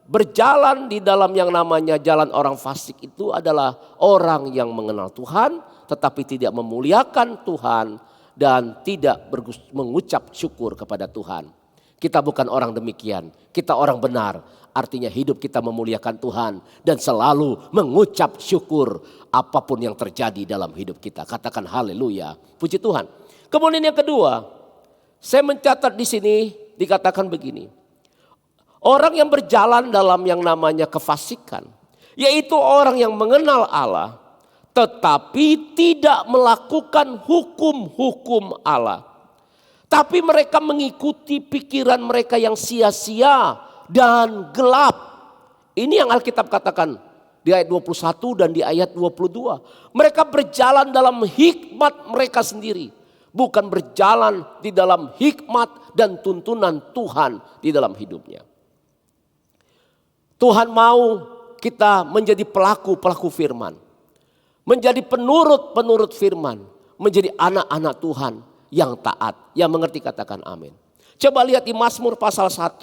berjalan di dalam yang namanya jalan orang fasik itu adalah orang yang mengenal Tuhan tetapi tidak memuliakan Tuhan dan tidak mengucap syukur kepada Tuhan. Kita bukan orang demikian, kita orang benar. Artinya hidup kita memuliakan Tuhan dan selalu mengucap syukur apapun yang terjadi dalam hidup kita. Katakan haleluya, puji Tuhan. Kemudian yang kedua, saya mencatat di sini dikatakan begini. Orang yang berjalan dalam yang namanya kefasikan, yaitu orang yang mengenal Allah tetapi tidak melakukan hukum-hukum Allah. Tapi mereka mengikuti pikiran mereka yang sia-sia dan gelap. Ini yang Alkitab katakan di ayat 21 dan di ayat 22. Mereka berjalan dalam hikmat mereka sendiri. Bukan berjalan di dalam hikmat dan tuntunan Tuhan di dalam hidupnya. Tuhan mau kita menjadi pelaku-pelaku firman. Menjadi penurut-penurut firman. Menjadi anak-anak Tuhan yang taat, yang mengerti katakan amin. Coba lihat di Mazmur pasal 1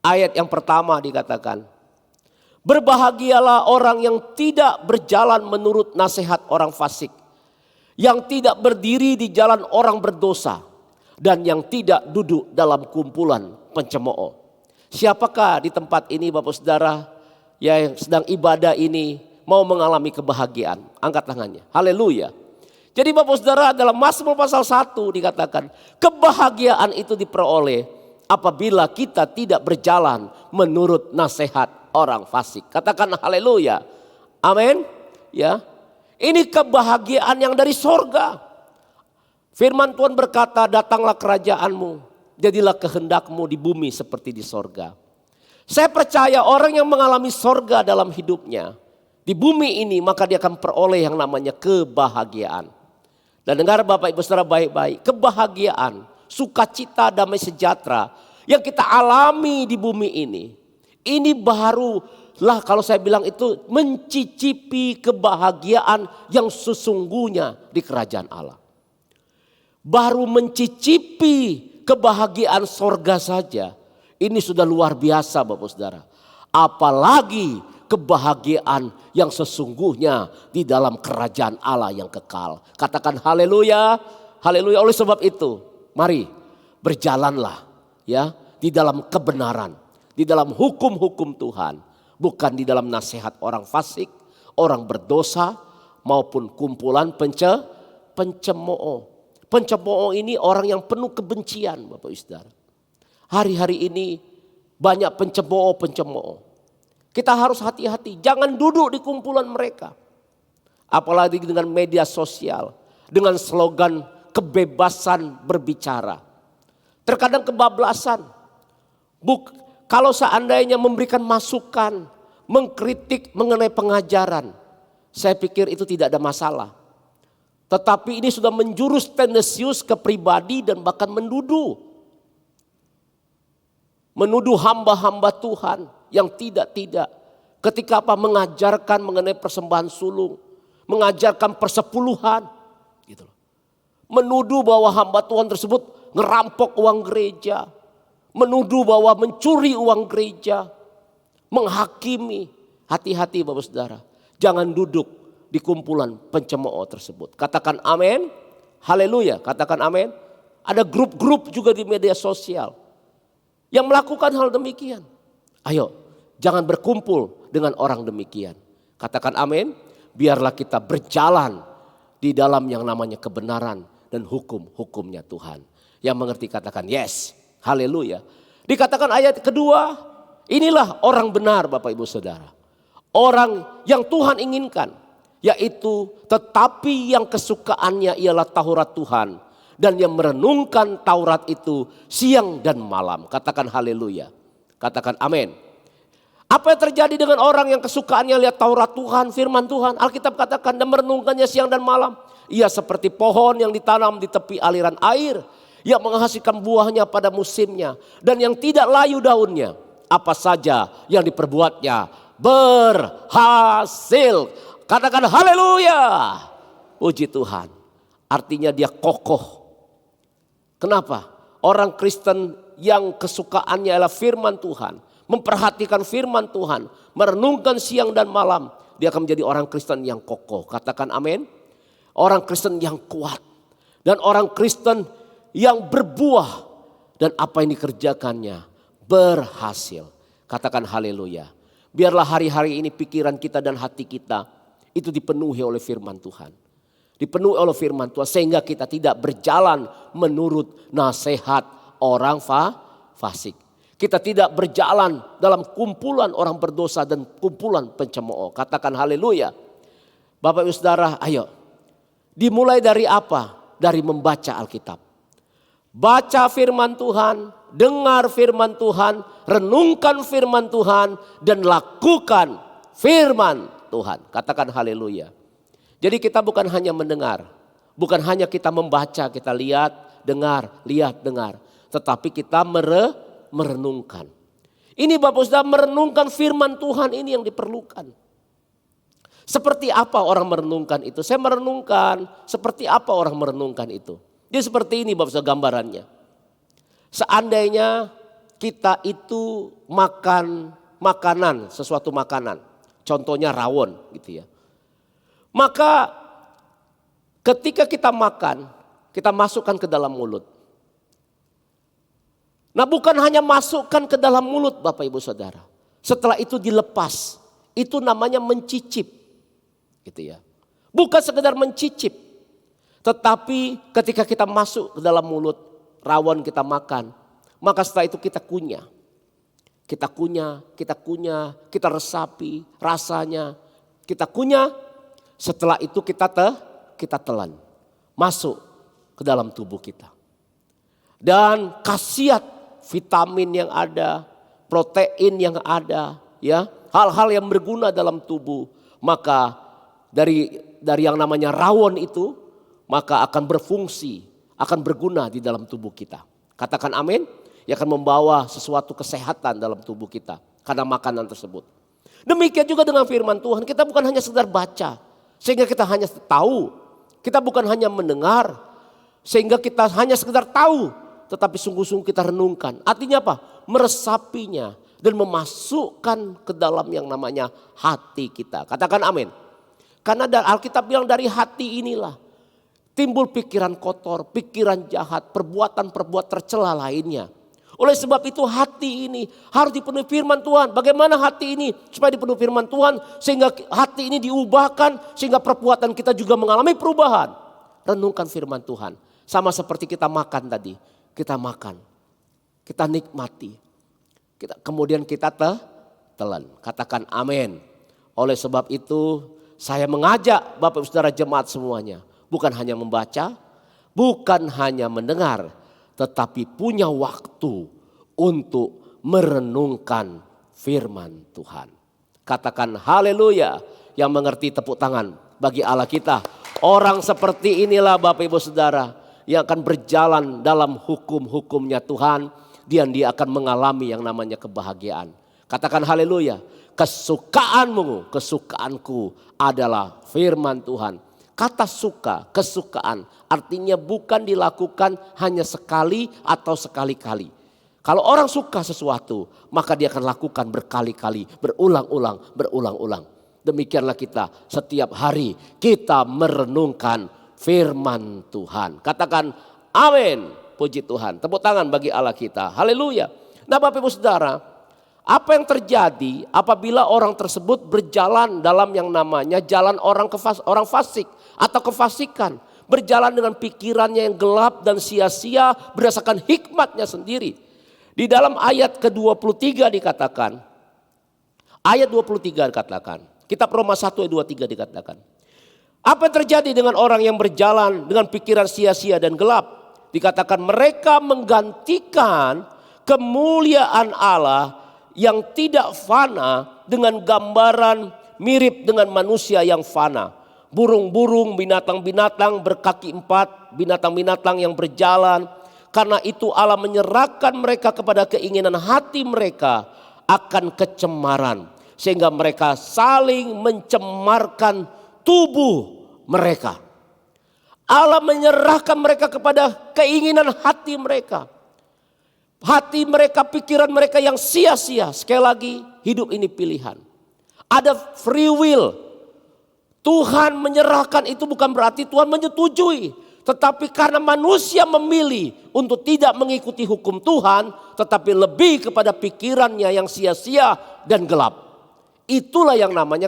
ayat yang pertama dikatakan, berbahagialah orang yang tidak berjalan menurut nasihat orang fasik, yang tidak berdiri di jalan orang berdosa, dan yang tidak duduk dalam kumpulan pencemooh. Siapakah di tempat ini Bapak Saudara yang sedang ibadah ini mau mengalami kebahagiaan? Angkat tangannya. Haleluya. Jadi Bapak Saudara dalam Mazmur pasal 1 dikatakan kebahagiaan itu diperoleh apabila kita tidak berjalan menurut nasihat orang fasik. Katakan haleluya. Amin. Ya. Ini kebahagiaan yang dari sorga. Firman Tuhan berkata, datanglah kerajaanmu, jadilah kehendakmu di bumi seperti di sorga. Saya percaya orang yang mengalami sorga dalam hidupnya di bumi ini, maka dia akan peroleh yang namanya kebahagiaan. Dan dengar Bapak Ibu Saudara baik-baik, kebahagiaan, sukacita, damai sejahtera yang kita alami di bumi ini barulah kalau saya bilang itu mencicipi kebahagiaan yang sesungguhnya di kerajaan Allah. Baru mencicipi kebahagiaan sorga saja, ini sudah luar biasa Bapak Saudara. Apalagi kebahagiaan yang sesungguhnya di dalam kerajaan Allah yang kekal. Katakan haleluya, haleluya. Oleh sebab itu, mari berjalanlah ya di dalam kebenaran, di dalam hukum-hukum Tuhan, bukan di dalam nasihat orang fasik, orang berdosa maupun kumpulan pencemooh. Pencemooh ini orang yang penuh kebencian Bapak Ibu Saudara. Hari-hari ini banyak pencemooh. Kita harus hati-hati, jangan duduk di kumpulan mereka. Apalagi dengan media sosial, dengan slogan kebebasan berbicara. Terkadang kebablasan. Kalau seandainya memberikan masukan, mengkritik mengenai pengajaran, saya pikir itu tidak ada masalah. Tetapi ini sudah menjurus tendensius ke pribadi dan bahkan menuduh hamba-hamba Tuhan yang tidak. Ketika mengajarkan mengenai persembahan sulung, mengajarkan persepuluhan, gitu loh. Menuduh bahwa hamba Tuhan tersebut ngerampok uang gereja, menuduh bahwa mencuri uang gereja, menghakimi. Hati-hati Bapak Saudara, jangan duduk di kumpulan pencemooh tersebut. Katakan amin. Haleluya, katakan amin. Ada grup-grup juga di media sosial yang melakukan hal demikian. Ayo, jangan berkumpul dengan orang demikian. Katakan amin. Biarlah kita berjalan di dalam yang namanya kebenaran dan hukum-hukumnya Tuhan. Yang mengerti katakan yes. Haleluya. Dikatakan ayat kedua, inilah orang benar Bapak Ibu Saudara. Orang yang Tuhan inginkan, yaitu tetapi yang kesukaannya ialah Taurat Tuhan. Dan yang merenungkan Taurat itu siang dan malam. Katakan haleluya. Katakan amin. Apa yang terjadi dengan orang yang kesukaannya lihat Taurat Tuhan, firman Tuhan. Alkitab katakan dan merenungkannya siang dan malam. Ia seperti pohon yang ditanam di tepi aliran air. Yang menghasilkan buahnya pada musimnya. Dan yang tidak layu daunnya. Apa saja yang diperbuatnya berhasil. Katakan haleluya. Puji Tuhan. Artinya dia kokoh. Kenapa? Orang Kristen yang kesukaannya adalah firman Tuhan. Memperhatikan firman Tuhan. Merenungkan siang dan malam. Dia akan menjadi orang Kristen yang kokoh. Katakan amin. Orang Kristen yang kuat. Dan orang Kristen yang berbuah. Dan apa yang dikerjakannya berhasil. Katakan haleluya. Biarlah hari-hari ini pikiran kita dan hati kita itu dipenuhi oleh firman Tuhan. Dipenuhi oleh firman Tuhan sehingga kita tidak berjalan menurut nasihat orang fasik. Kita tidak berjalan dalam kumpulan orang berdosa dan kumpulan pencemooh. Katakan haleluya. Bapak Ibu Saudara, ayo. Dimulai dari apa? Dari membaca Alkitab. Baca firman Tuhan, dengar firman Tuhan, renungkan firman Tuhan, dan lakukan firman Tuhan. Katakan haleluya. Jadi kita bukan hanya mendengar, bukan hanya kita membaca, kita lihat, dengar, tetapi kita merenungkan. Ini Bapak Saudara, merenungkan firman Tuhan ini yang diperlukan. Seperti apa orang merenungkan itu? Saya merenungkan, seperti apa orang merenungkan itu? Dia seperti ini Bapak Saudara gambarannya. Seandainya kita itu makan makanan, sesuatu makanan. Contohnya rawon gitu ya. Maka ketika kita makan, kita masukkan ke dalam mulut. Nah bukan hanya masukkan ke dalam mulut Bapak Ibu Saudara. Setelah itu dilepas. Itu namanya mencicip. Gitu ya. Bukan sekedar mencicip. Tetapi ketika kita masuk ke dalam mulut, rawon kita makan, maka setelah itu kita kunyah. Kita resapi rasanya, kita kunyah, setelah itu kita telan, masuk ke dalam tubuh kita. Dan khasiat vitamin yang ada, protein yang ada, ya, hal-hal yang berguna dalam tubuh, maka dari yang namanya rawon itu, maka akan berfungsi, akan berguna di dalam tubuh kita. Katakan amin. Yang akan membawa sesuatu kesehatan dalam tubuh kita karena makanan tersebut. Demikian juga dengan firman Tuhan. Kita bukan hanya sekedar baca sehingga kita hanya tahu. Kita bukan hanya mendengar sehingga kita hanya sekedar tahu. Tetapi sungguh-sungguh kita renungkan. Artinya apa? Meresapinya dan memasukkan ke dalam yang namanya hati kita. Katakan amin. Karena Alkitab bilang dari hati inilah timbul pikiran kotor, pikiran jahat, perbuatan-perbuatan tercela lainnya. Oleh sebab itu hati ini harus dipenuhi firman Tuhan. Bagaimana hati ini supaya dipenuhi firman Tuhan sehingga hati ini diubahkan sehingga perbuatan kita juga mengalami perubahan. Renungkan firman Tuhan. Sama seperti kita makan tadi. Kita makan. Kita nikmati. Kemudian kita telan. Katakan amin. Oleh sebab itu saya mengajak Bapak Ibu Saudara jemaat semuanya. Bukan hanya membaca, bukan hanya mendengar, tetapi punya waktu untuk merenungkan firman Tuhan. Katakan haleluya. Yang mengerti tepuk tangan bagi Allah kita. Orang seperti inilah Bapak Ibu Saudara yang akan berjalan dalam hukum-hukumnya Tuhan. Dan dia akan mengalami yang namanya kebahagiaan. Katakan haleluya. Kesukaanmu, kesukaanku adalah firman Tuhan. Kata suka, kesukaan artinya bukan dilakukan hanya sekali atau sekali-kali. Kalau orang suka sesuatu, maka dia akan lakukan berkali-kali, berulang-ulang. Demikianlah kita setiap hari kita merenungkan firman Tuhan. Katakan amin. Puji Tuhan. Tepuk tangan bagi Allah kita. Haleluya. Nah Bapak Ibu Saudara, apa yang terjadi apabila orang tersebut berjalan dalam yang namanya jalan orang fasik atau kefasikan. Berjalan dengan pikirannya yang gelap dan sia-sia berdasarkan hikmatnya sendiri. Di dalam ayat ke-23 dikatakan, ayat 23 dikatakan, kitab Roma 1 ayat 23 dikatakan. Apa yang terjadi dengan orang yang berjalan dengan pikiran sia-sia dan gelap? Dikatakan mereka menggantikan kemuliaan Allah yang tidak fana dengan gambaran mirip dengan manusia yang fana. Burung-burung, binatang-binatang berkaki empat, binatang-binatang yang berjalan. Karena itu Allah menyerahkan mereka kepada keinginan hati mereka akan kecemaran. Sehingga mereka saling mencemarkan tubuh mereka. Allah menyerahkan mereka kepada keinginan hati mereka. Hati mereka, pikiran mereka yang sia-sia. Sekali lagi, hidup ini pilihan. Ada free will. Tuhan menyerahkan itu bukan berarti Tuhan menyetujui. Tetapi karena manusia memilih untuk tidak mengikuti hukum Tuhan. Tetapi lebih kepada pikirannya yang sia-sia dan gelap. Itulah yang namanya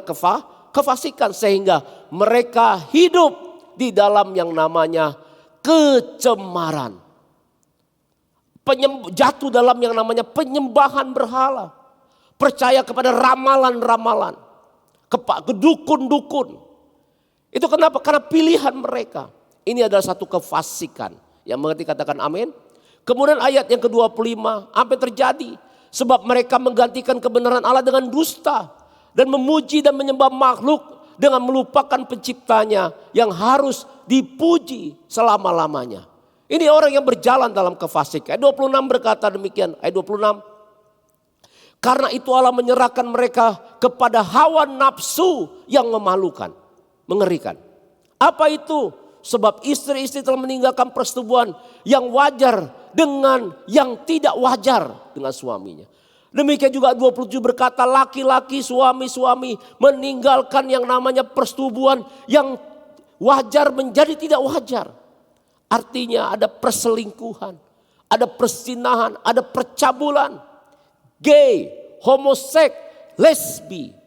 kefasikan. Sehingga mereka hidup di dalam yang namanya kecemaran. Jatuh dalam yang namanya penyembahan berhala. Percaya kepada ramalan-ramalan. Kedukun-dukun. Itu kenapa? Karena pilihan mereka. Ini adalah satu kefasikan. Yang mengerti katakan amin. Kemudian ayat yang ke-25. Apa yang terjadi? Sebab mereka menggantikan kebenaran Allah dengan dusta. Dan memuji dan menyembah makhluk. Dengan melupakan penciptanya. Yang harus dipuji selama-lamanya. Ini orang yang berjalan dalam kefasikan. Ayat 26 berkata demikian. Ayat 26. Karena itu Allah menyerahkan mereka kepada hawa nafsu yang memalukan. Mengerikan. Apa itu? Sebab istri-istri telah meninggalkan persetubuhan yang wajar dengan yang tidak wajar dengan suaminya. Demikian juga 27 berkata laki-laki suami-suami meninggalkan yang namanya persetubuhan yang wajar menjadi tidak wajar. Artinya ada perselingkuhan, ada persinahan, ada percabulan, gay, homoseks, lesbi.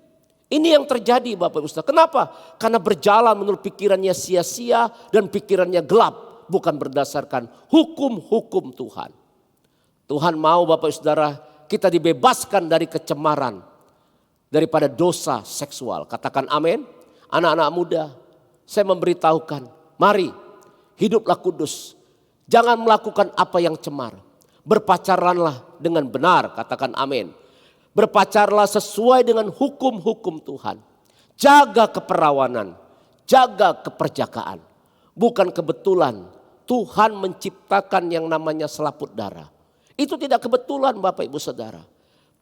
Ini yang terjadi Bapak Ibu Saudara. Kenapa? Karena berjalan menurut pikirannya sia-sia dan pikirannya gelap. Bukan berdasarkan hukum-hukum Tuhan. Tuhan mau Bapak Ibu Saudara kita dibebaskan dari kecemaran. Daripada dosa seksual. Katakan amin. Anak-anak muda, saya memberitahukan. Mari hiduplah kudus. Jangan melakukan apa yang cemar. Berpacaranlah dengan benar. Katakan amin. Berpacarlah sesuai dengan hukum-hukum Tuhan. Jaga keperawanan. Jaga keperjakaan. Bukan kebetulan Tuhan menciptakan yang namanya selaput darah. Itu tidak kebetulan Bapak Ibu Saudara.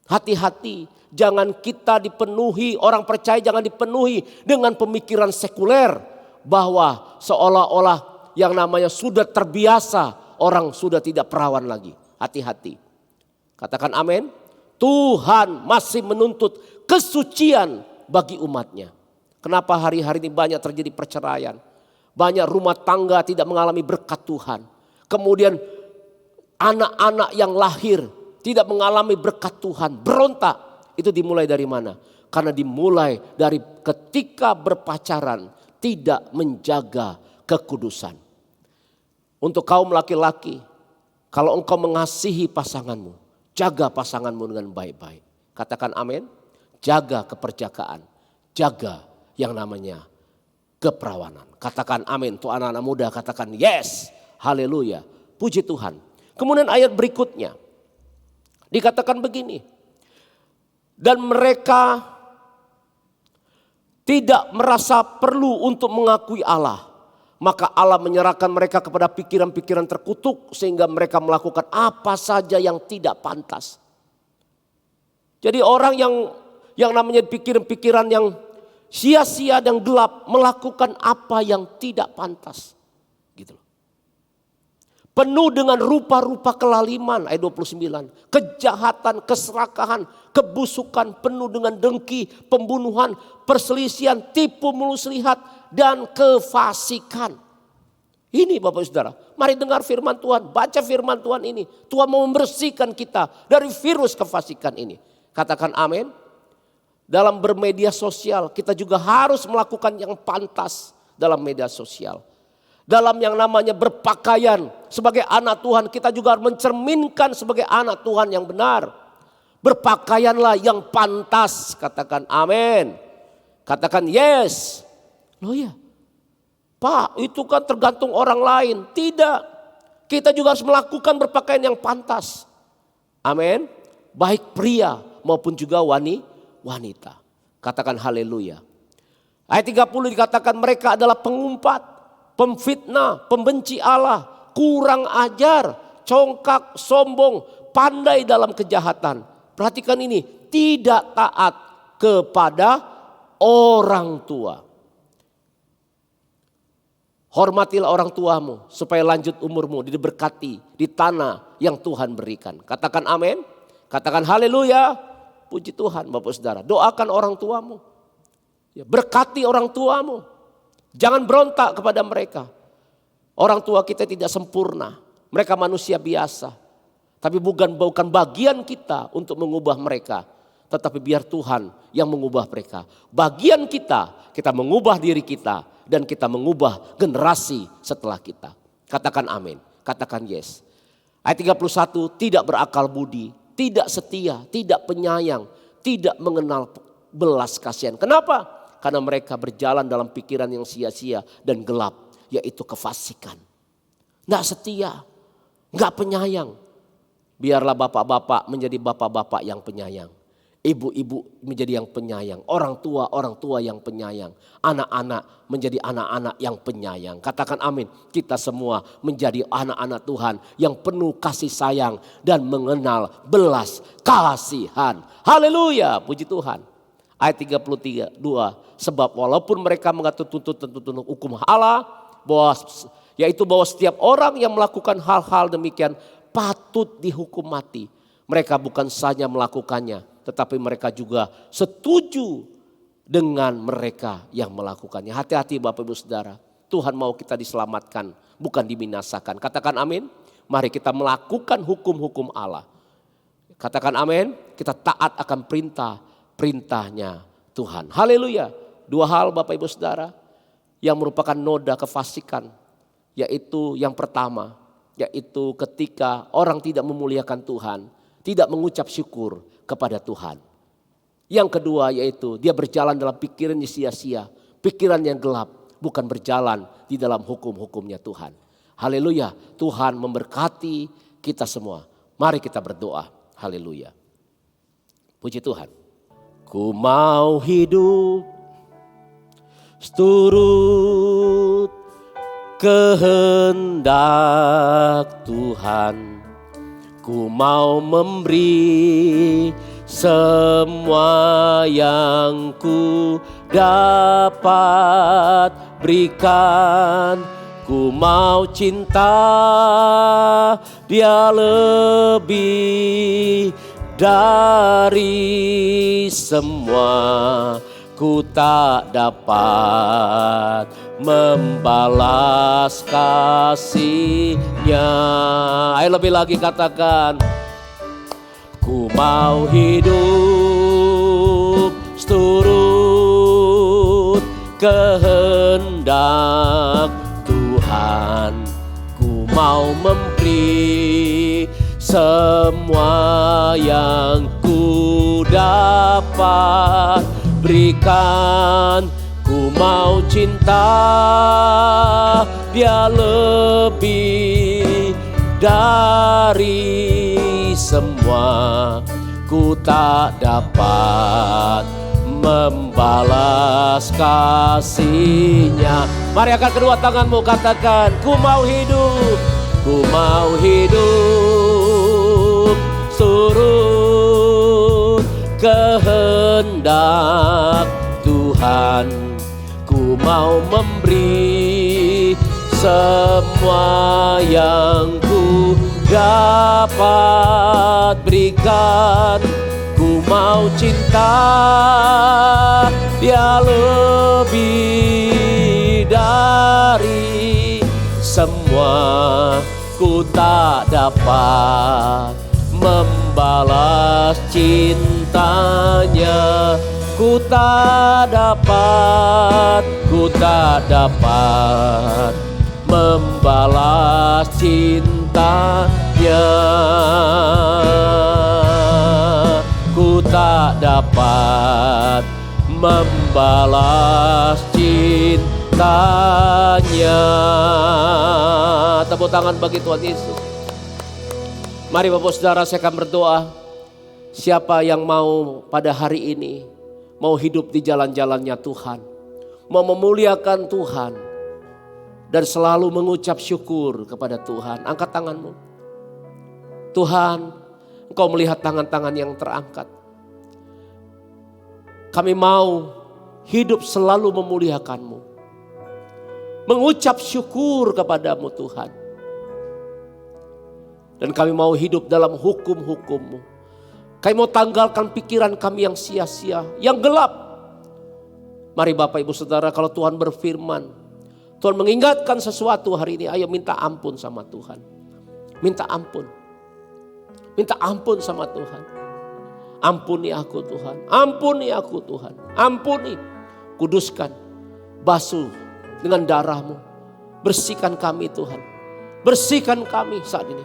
Hati-hati. Jangan kita dipenuhi, orang percaya jangan dipenuhi dengan pemikiran sekuler. Bahwa seolah-olah yang namanya sudah terbiasa. Orang sudah tidak perawan lagi. Hati-hati. Katakan amin. Tuhan masih menuntut kesucian bagi umatnya. Kenapa hari-hari ini banyak terjadi perceraian. Banyak rumah tangga tidak mengalami berkat Tuhan. Kemudian anak-anak yang lahir tidak mengalami berkat Tuhan. Berontak. Itu dimulai dari mana? Karena dimulai dari ketika berpacaran tidak menjaga kekudusan. Untuk kaum laki-laki, kalau engkau mengasihi pasanganmu, jaga pasanganmu dengan baik-baik. Katakan amin. Jaga keperjakaan. Jaga yang namanya keperawanan. Katakan amin. Tuh anak-anak muda katakan yes. Haleluya. Puji Tuhan. Kemudian ayat berikutnya. Dikatakan begini. Dan mereka tidak merasa perlu untuk mengakui Allah. Maka Allah menyerahkan mereka kepada pikiran-pikiran terkutuk. Sehingga mereka melakukan apa saja yang tidak pantas. Jadi orang yang namanya pikiran-pikiran yang sia-sia dan gelap. Melakukan apa yang tidak pantas. Gitu loh. Penuh dengan rupa-rupa kelaliman, ayat 29. Kejahatan, keserakahan, kebusukan, penuh dengan dengki, pembunuhan, perselisihan, tipu muslihat, dan kefasikan. Ini Bapak Saudara, mari dengar firman Tuhan, baca firman Tuhan ini. Tuhan mau membersihkan kita dari virus kefasikan ini. Katakan amin. Dalam bermedia sosial, kita juga harus melakukan yang pantas dalam media sosial. Dalam yang namanya berpakaian sebagai anak Tuhan, kita juga harus mencerminkan sebagai anak Tuhan yang benar. Berpakaianlah yang pantas, katakan amin. Katakan yes. Loh ya, Pak, itu kan tergantung orang lain. Tidak, kita juga harus melakukan berpakaian yang pantas. Amin. Baik pria maupun juga wanita. Katakan haleluya. Ayat 30 dikatakan mereka adalah pengumpat, pemfitnah, pembenci Allah, kurang ajar, congkak, sombong, pandai dalam kejahatan. Perhatikan ini, tidak taat kepada orang tua. Hormatilah orang tuamu supaya lanjut umurmu diberkati di tanah yang Tuhan berikan. Katakan amin. Katakan haleluya. Puji Tuhan Bapak Saudara. Doakan orang tuamu. Ya, berkati orang tuamu. Jangan berontak kepada mereka. Orang tua kita tidak sempurna. Mereka manusia biasa. Tapi bukan bagian kita untuk mengubah mereka. Tetapi biar Tuhan yang mengubah mereka. Bagian kita mengubah diri kita. Dan kita mengubah generasi setelah kita. Katakan amin. Katakan yes. Ayat 31, tidak berakal budi. Tidak setia, tidak penyayang. Tidak mengenal belas kasihan. Kenapa? Karena mereka berjalan dalam pikiran yang sia-sia dan gelap, yaitu kefasikan. Nggak setia, nggak penyayang. Biarlah bapak-bapak menjadi bapak-bapak yang penyayang. Ibu-ibu menjadi yang penyayang. Orang tua yang penyayang. Anak-anak menjadi anak-anak yang penyayang. Katakan amin. Kita semua menjadi anak-anak Tuhan yang penuh kasih sayang dan mengenal belas kasihan. Haleluya, puji Tuhan. Ayat 33, 2. Sebab walaupun mereka mengatur tuntutan hukum Allah, yaitu bahwa setiap orang yang melakukan hal-hal demikian patut dihukum mati. Mereka bukan saja melakukannya, tetapi mereka juga setuju dengan mereka yang melakukannya. Hati-hati Bapak Ibu Saudara, Tuhan mau kita diselamatkan, bukan dibinasakan. Katakan amin. Mari kita melakukan hukum-hukum Allah. Katakan amin. Kita taat akan perintahnya Tuhan. Haleluya. Dua hal Bapak Ibu Saudara yang merupakan noda kefasikan. Yaitu yang pertama, yaitu ketika orang tidak memuliakan Tuhan, tidak mengucap syukur kepada Tuhan. Yang kedua yaitu dia berjalan dalam pikiran yang sia-sia, pikiran yang gelap, bukan berjalan di dalam hukum-hukumnya Tuhan. Haleluya, Tuhan memberkati kita semua. Mari kita berdoa. Haleluya. Puji Tuhan. Ku mau hidup seturut kehendak Tuhan. Ku mau memberi semua yang ku dapat berikan. Ku mau cinta Dia lebih dari semua. Ku tak dapat membalas kasih-Nya. Ayo lebih lagi katakan. Ku mau hidup seturut kehendak Tuhan. Ku mau memberi semua yang ku dapat berikan. Ku mau cinta Dia lebih dari semua. Ku tak dapat membalas kasih-Nya. Mari angkat kedua tanganmu, katakan, ku mau hidup. Ku mau hidup surut kehendak Tuhan. Ku mau memberi semua yang ku dapat berikan. Ku mau cinta Dia lebih dari semua. Ku tak dapat membalas cintanya. Ku tak dapat membalas cintanya. Ku tak dapat membalas cintanya. Tepuk tangan bagi Tuhan Yesus. Mari Bapak Saudara, saya akan berdoa. Siapa yang mau pada hari ini mau hidup di jalan-jalannya Tuhan, mau memuliakan Tuhan dan selalu mengucap syukur kepada Tuhan, angkat tanganmu. Tuhan, Engkau melihat tangan-tangan yang terangkat. Kami mau hidup selalu memuliakan-Mu, mengucap syukur kepadamu Tuhan. Dan kami mau hidup dalam hukum-hukum-Mu. Kami mau tanggalkan pikiran kami yang sia-sia, yang gelap. Mari Bapak Ibu Saudara, kalau Tuhan berfirman, Tuhan mengingatkan sesuatu hari ini, ayo minta ampun sama Tuhan. Minta ampun. Minta ampun sama Tuhan. Ampuni aku Tuhan. Ampuni aku Tuhan. Ampuni. Kuduskan. Basuh dengan darah-Mu. Bersihkan kami Tuhan. Bersihkan kami saat ini.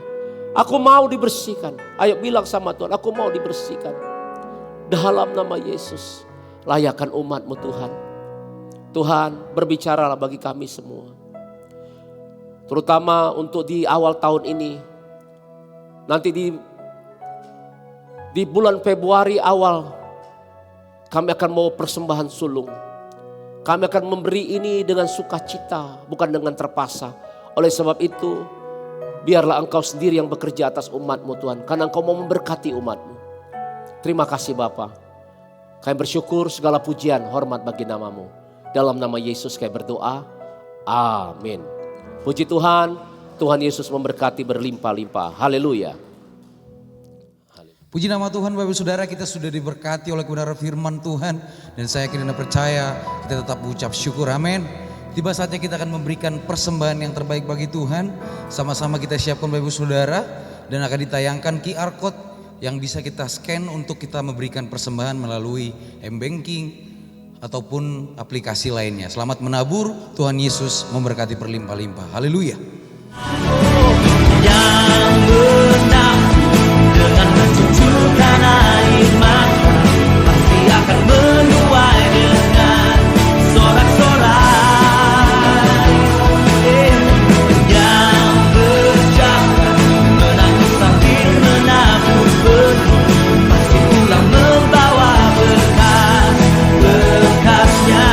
Aku mau dibersihkan. Ayo bilang sama Tuhan, aku mau dibersihkan. Dalam nama Yesus, layakkan umat-Mu Tuhan. Tuhan, berbicaralah bagi kami semua. Terutama untuk di awal tahun ini. Nanti di bulan Februari awal, kami akan mau persembahan sulung. Kami akan memberi ini dengan sukacita, bukan dengan terpaksa. Oleh sebab itu, biarlah Engkau sendiri yang bekerja atas umat-Mu Tuhan. Karena Engkau mau memberkati umat-Mu. Terima kasih Bapa. Kami bersyukur, segala pujian, hormat bagi nama-Mu. Dalam nama Yesus kami berdoa. Amin. Puji Tuhan. Tuhan Yesus memberkati berlimpah-limpah. Haleluya. Puji nama Tuhan Bapak Ibu Saudara, kita sudah diberkati oleh kebenaran firman Tuhan. Dan saya yakin dan percaya kita tetap mengucap syukur, amin. Tiba saatnya kita akan memberikan persembahan yang terbaik bagi Tuhan. Sama-sama kita siapkan Bapak Ibu Saudara. Dan akan ditayangkan QR Code yang bisa kita scan untuk kita memberikan persembahan melalui M-Banking ataupun aplikasi lainnya. Selamat menabur, Tuhan Yesus memberkati berlimpah-limpah. Haleluya. Yang menabur dengan mencucurkan air mata pasti akan menuai dengan sorak-sorai. Yang berjalan menangis sambil menabur penuh pasti pulang membawa berkas-berkasnya.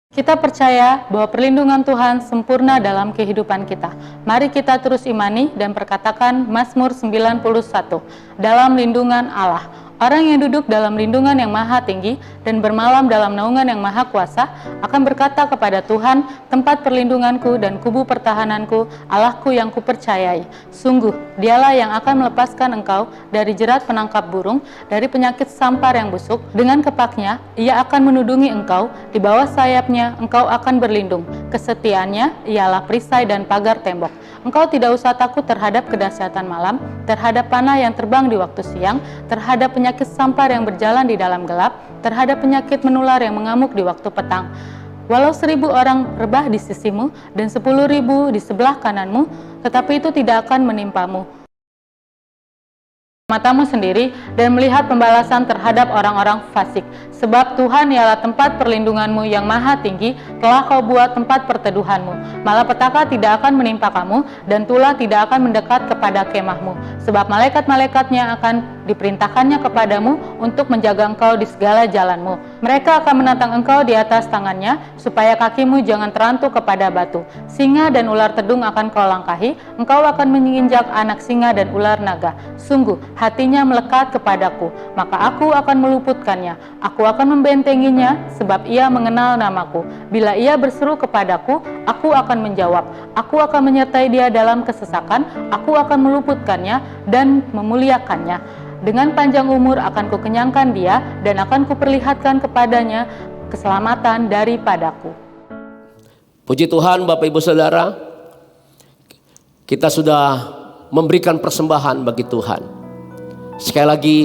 Kita percaya bahwa perlindungan Tuhan sempurna dalam kehidupan kita. Mari kita terus imani dan perkatakan Mazmur 91. Dalam lindungan Allah. Orang yang duduk dalam lindungan yang maha tinggi dan bermalam dalam naungan yang maha kuasa akan berkata kepada Tuhan, tempat perlindunganku dan kubu pertahananku, Allahku yang kupercayai. Sungguh, dialah yang akan melepaskan engkau dari jerat penangkap burung, dari penyakit sampar yang busuk. Dengan kepaknya, ia akan menudungi engkau, di bawah sayapnya engkau akan berlindung. Kesetiaannya ialah perisai dan pagar tembok. Engkau tidak usah takut terhadap kedahsyatan malam, terhadap panah yang terbang di waktu siang, terhadap penyakit sampar yang berjalan di dalam gelap, terhadap penyakit menular yang mengamuk di waktu petang. Walau 1000 orang rebah di sisimu dan 10.000 di sebelah kananmu, tetapi itu tidak akan menimpamu. Matamu sendiri dan melihat pembalasan terhadap orang-orang fasik. Sebab Tuhan ialah tempat perlindunganmu yang maha tinggi, telah kau buat tempat perteduhanmu. Malapetaka tidak akan menimpa kamu, dan tulah tidak akan mendekat kepada kemahmu. Sebab malaikat-malaikatnya akan diperintahkannya kepadamu untuk menjaga engkau di segala jalanmu. Mereka akan menatang engkau di atas tangannya, supaya kakimu jangan terantuk kepada batu. Singa dan ular tedung akan kau langkahi, engkau akan menginjak anak singa dan ular naga. Sungguh, hatinya melekat kepadaku, maka aku akan meluputkannya. Aku akan membentenginya, sebab ia mengenal namaku. Bila ia berseru kepadaku, aku akan menjawab. Aku akan menyertai dia dalam kesesakan, aku akan meluputkannya dan memuliakannya. Dengan panjang umur akan kukenyangkan dia, dan akan kuperlihatkan kepadanya keselamatan daripadaku. Puji Tuhan, Bapak Ibu Saudara, kita sudah memberikan persembahan bagi Tuhan. Sekali lagi,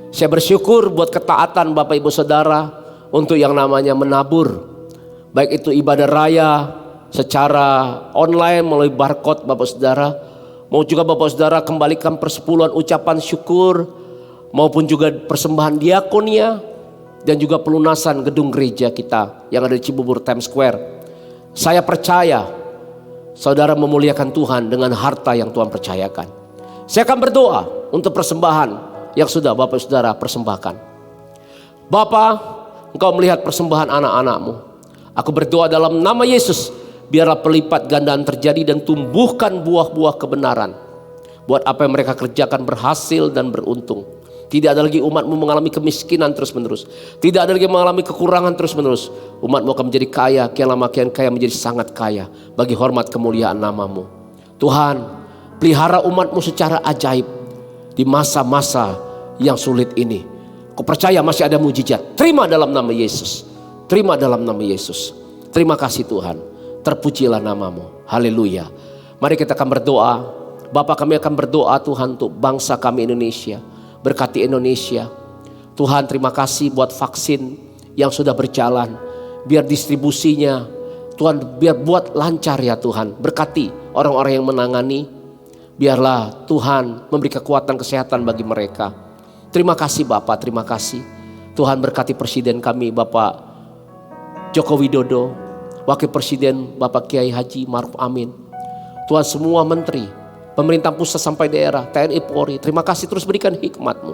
saya bersyukur buat ketaatan Bapak Ibu Saudara untuk yang namanya menabur. Baik itu ibadah raya secara online melalui barcode Bapak Saudara, mau juga Bapak Saudara kembalikan persepuluhan ucapan syukur, maupun juga persembahan diakonia, dan juga pelunasan gedung gereja kita yang ada di Cibubur Times Square. Saya percaya saudara memuliakan Tuhan dengan harta yang Tuhan percayakan. Saya akan berdoa untuk persembahan yang sudah Bapak Saudara persembahkan. Bapa, Engkau melihat persembahan anak-anak-Mu. Aku berdoa dalam nama Yesus, biarlah pelipat gandaan terjadi dan tumbuhkan buah-buah kebenaran. Buat apa yang mereka kerjakan berhasil dan beruntung. Tidak ada lagi umat-Mu mengalami kemiskinan terus-menerus. Tidak ada lagi mengalami kekurangan terus-menerus. Umat-Mu akan menjadi kaya, kian lama kian kaya, menjadi sangat kaya bagi hormat kemuliaan nama-Mu. Tuhan, pelihara umat-Mu secara ajaib di masa-masa yang sulit ini. Aku percaya masih ada mujizat. Terima dalam nama Yesus. Terima dalam nama Yesus. Terima kasih Tuhan. Terpujilah nama-Mu. Haleluya. Mari kita akan berdoa. Bapa, kami akan berdoa Tuhan untuk bangsa kami Indonesia. Berkati Indonesia. Tuhan, terima kasih buat vaksin yang sudah berjalan. Biar distribusinya Tuhan, biar buat lancar ya Tuhan. Berkati orang-orang yang menangani. Biarlah Tuhan memberi kekuatan kesehatan bagi mereka. Terima kasih Bapak, terima kasih. Tuhan berkati Presiden kami Bapak Joko Widodo, Wakil Presiden Bapak Kiai Haji Maruf Amin. Tuhan, semua menteri, pemerintah pusat sampai daerah, TNI Polri, terima kasih, terus berikan hikmat-Mu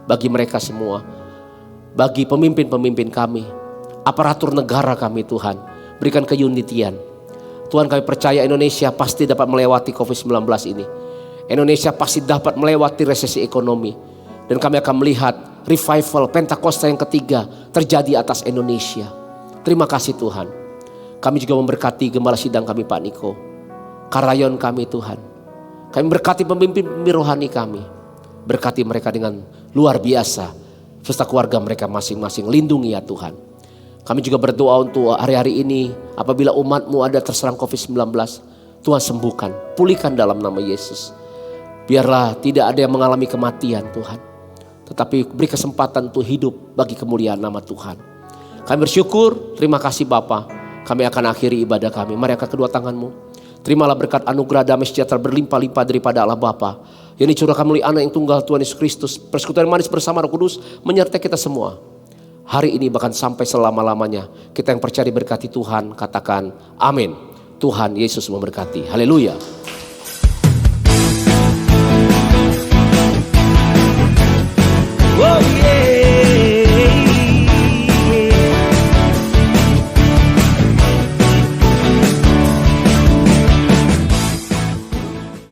bagi mereka semua. Bagi pemimpin-pemimpin kami, aparatur negara kami Tuhan, berikan keunitian. Tuhan, kami percaya Indonesia pasti dapat melewati COVID-19 ini. Indonesia pasti dapat melewati resesi ekonomi. Dan kami akan melihat revival Pentakosta yang ketiga terjadi atas Indonesia. Terima kasih Tuhan. Kami juga memberkati gembala sidang kami Pak Niko, Karayon kami Tuhan. Kami berkati pemimpin rohani kami. Berkati mereka dengan luar biasa. Serta keluarga mereka masing-masing. Lindungi ya Tuhan. Kami juga berdoa untuk hari-hari ini. Apabila umat-Mu ada terserang COVID-19, Tuhan sembuhkan. Pulihkan dalam nama Yesus. Biarlah tidak ada yang mengalami kematian Tuhan. Tetapi beri kesempatan untuk hidup bagi kemuliaan nama Tuhan. Kami bersyukur, terima kasih Bapa. Kami akan akhiri ibadah kami. Mari angkat kedua tangan-Mu. Terimalah berkat anugerah damai sejahtera berlimpah-limpah daripada Allah Bapa yang dicurahkan melalui Anak yang tunggal Tuhan Yesus Kristus. Persekutuan manis bersama Roh Kudus menyertai kita semua. Hari ini bahkan sampai selama-lamanya. Kita yang percaya diberkati Tuhan, katakan amin. Tuhan Yesus memberkati. Haleluya.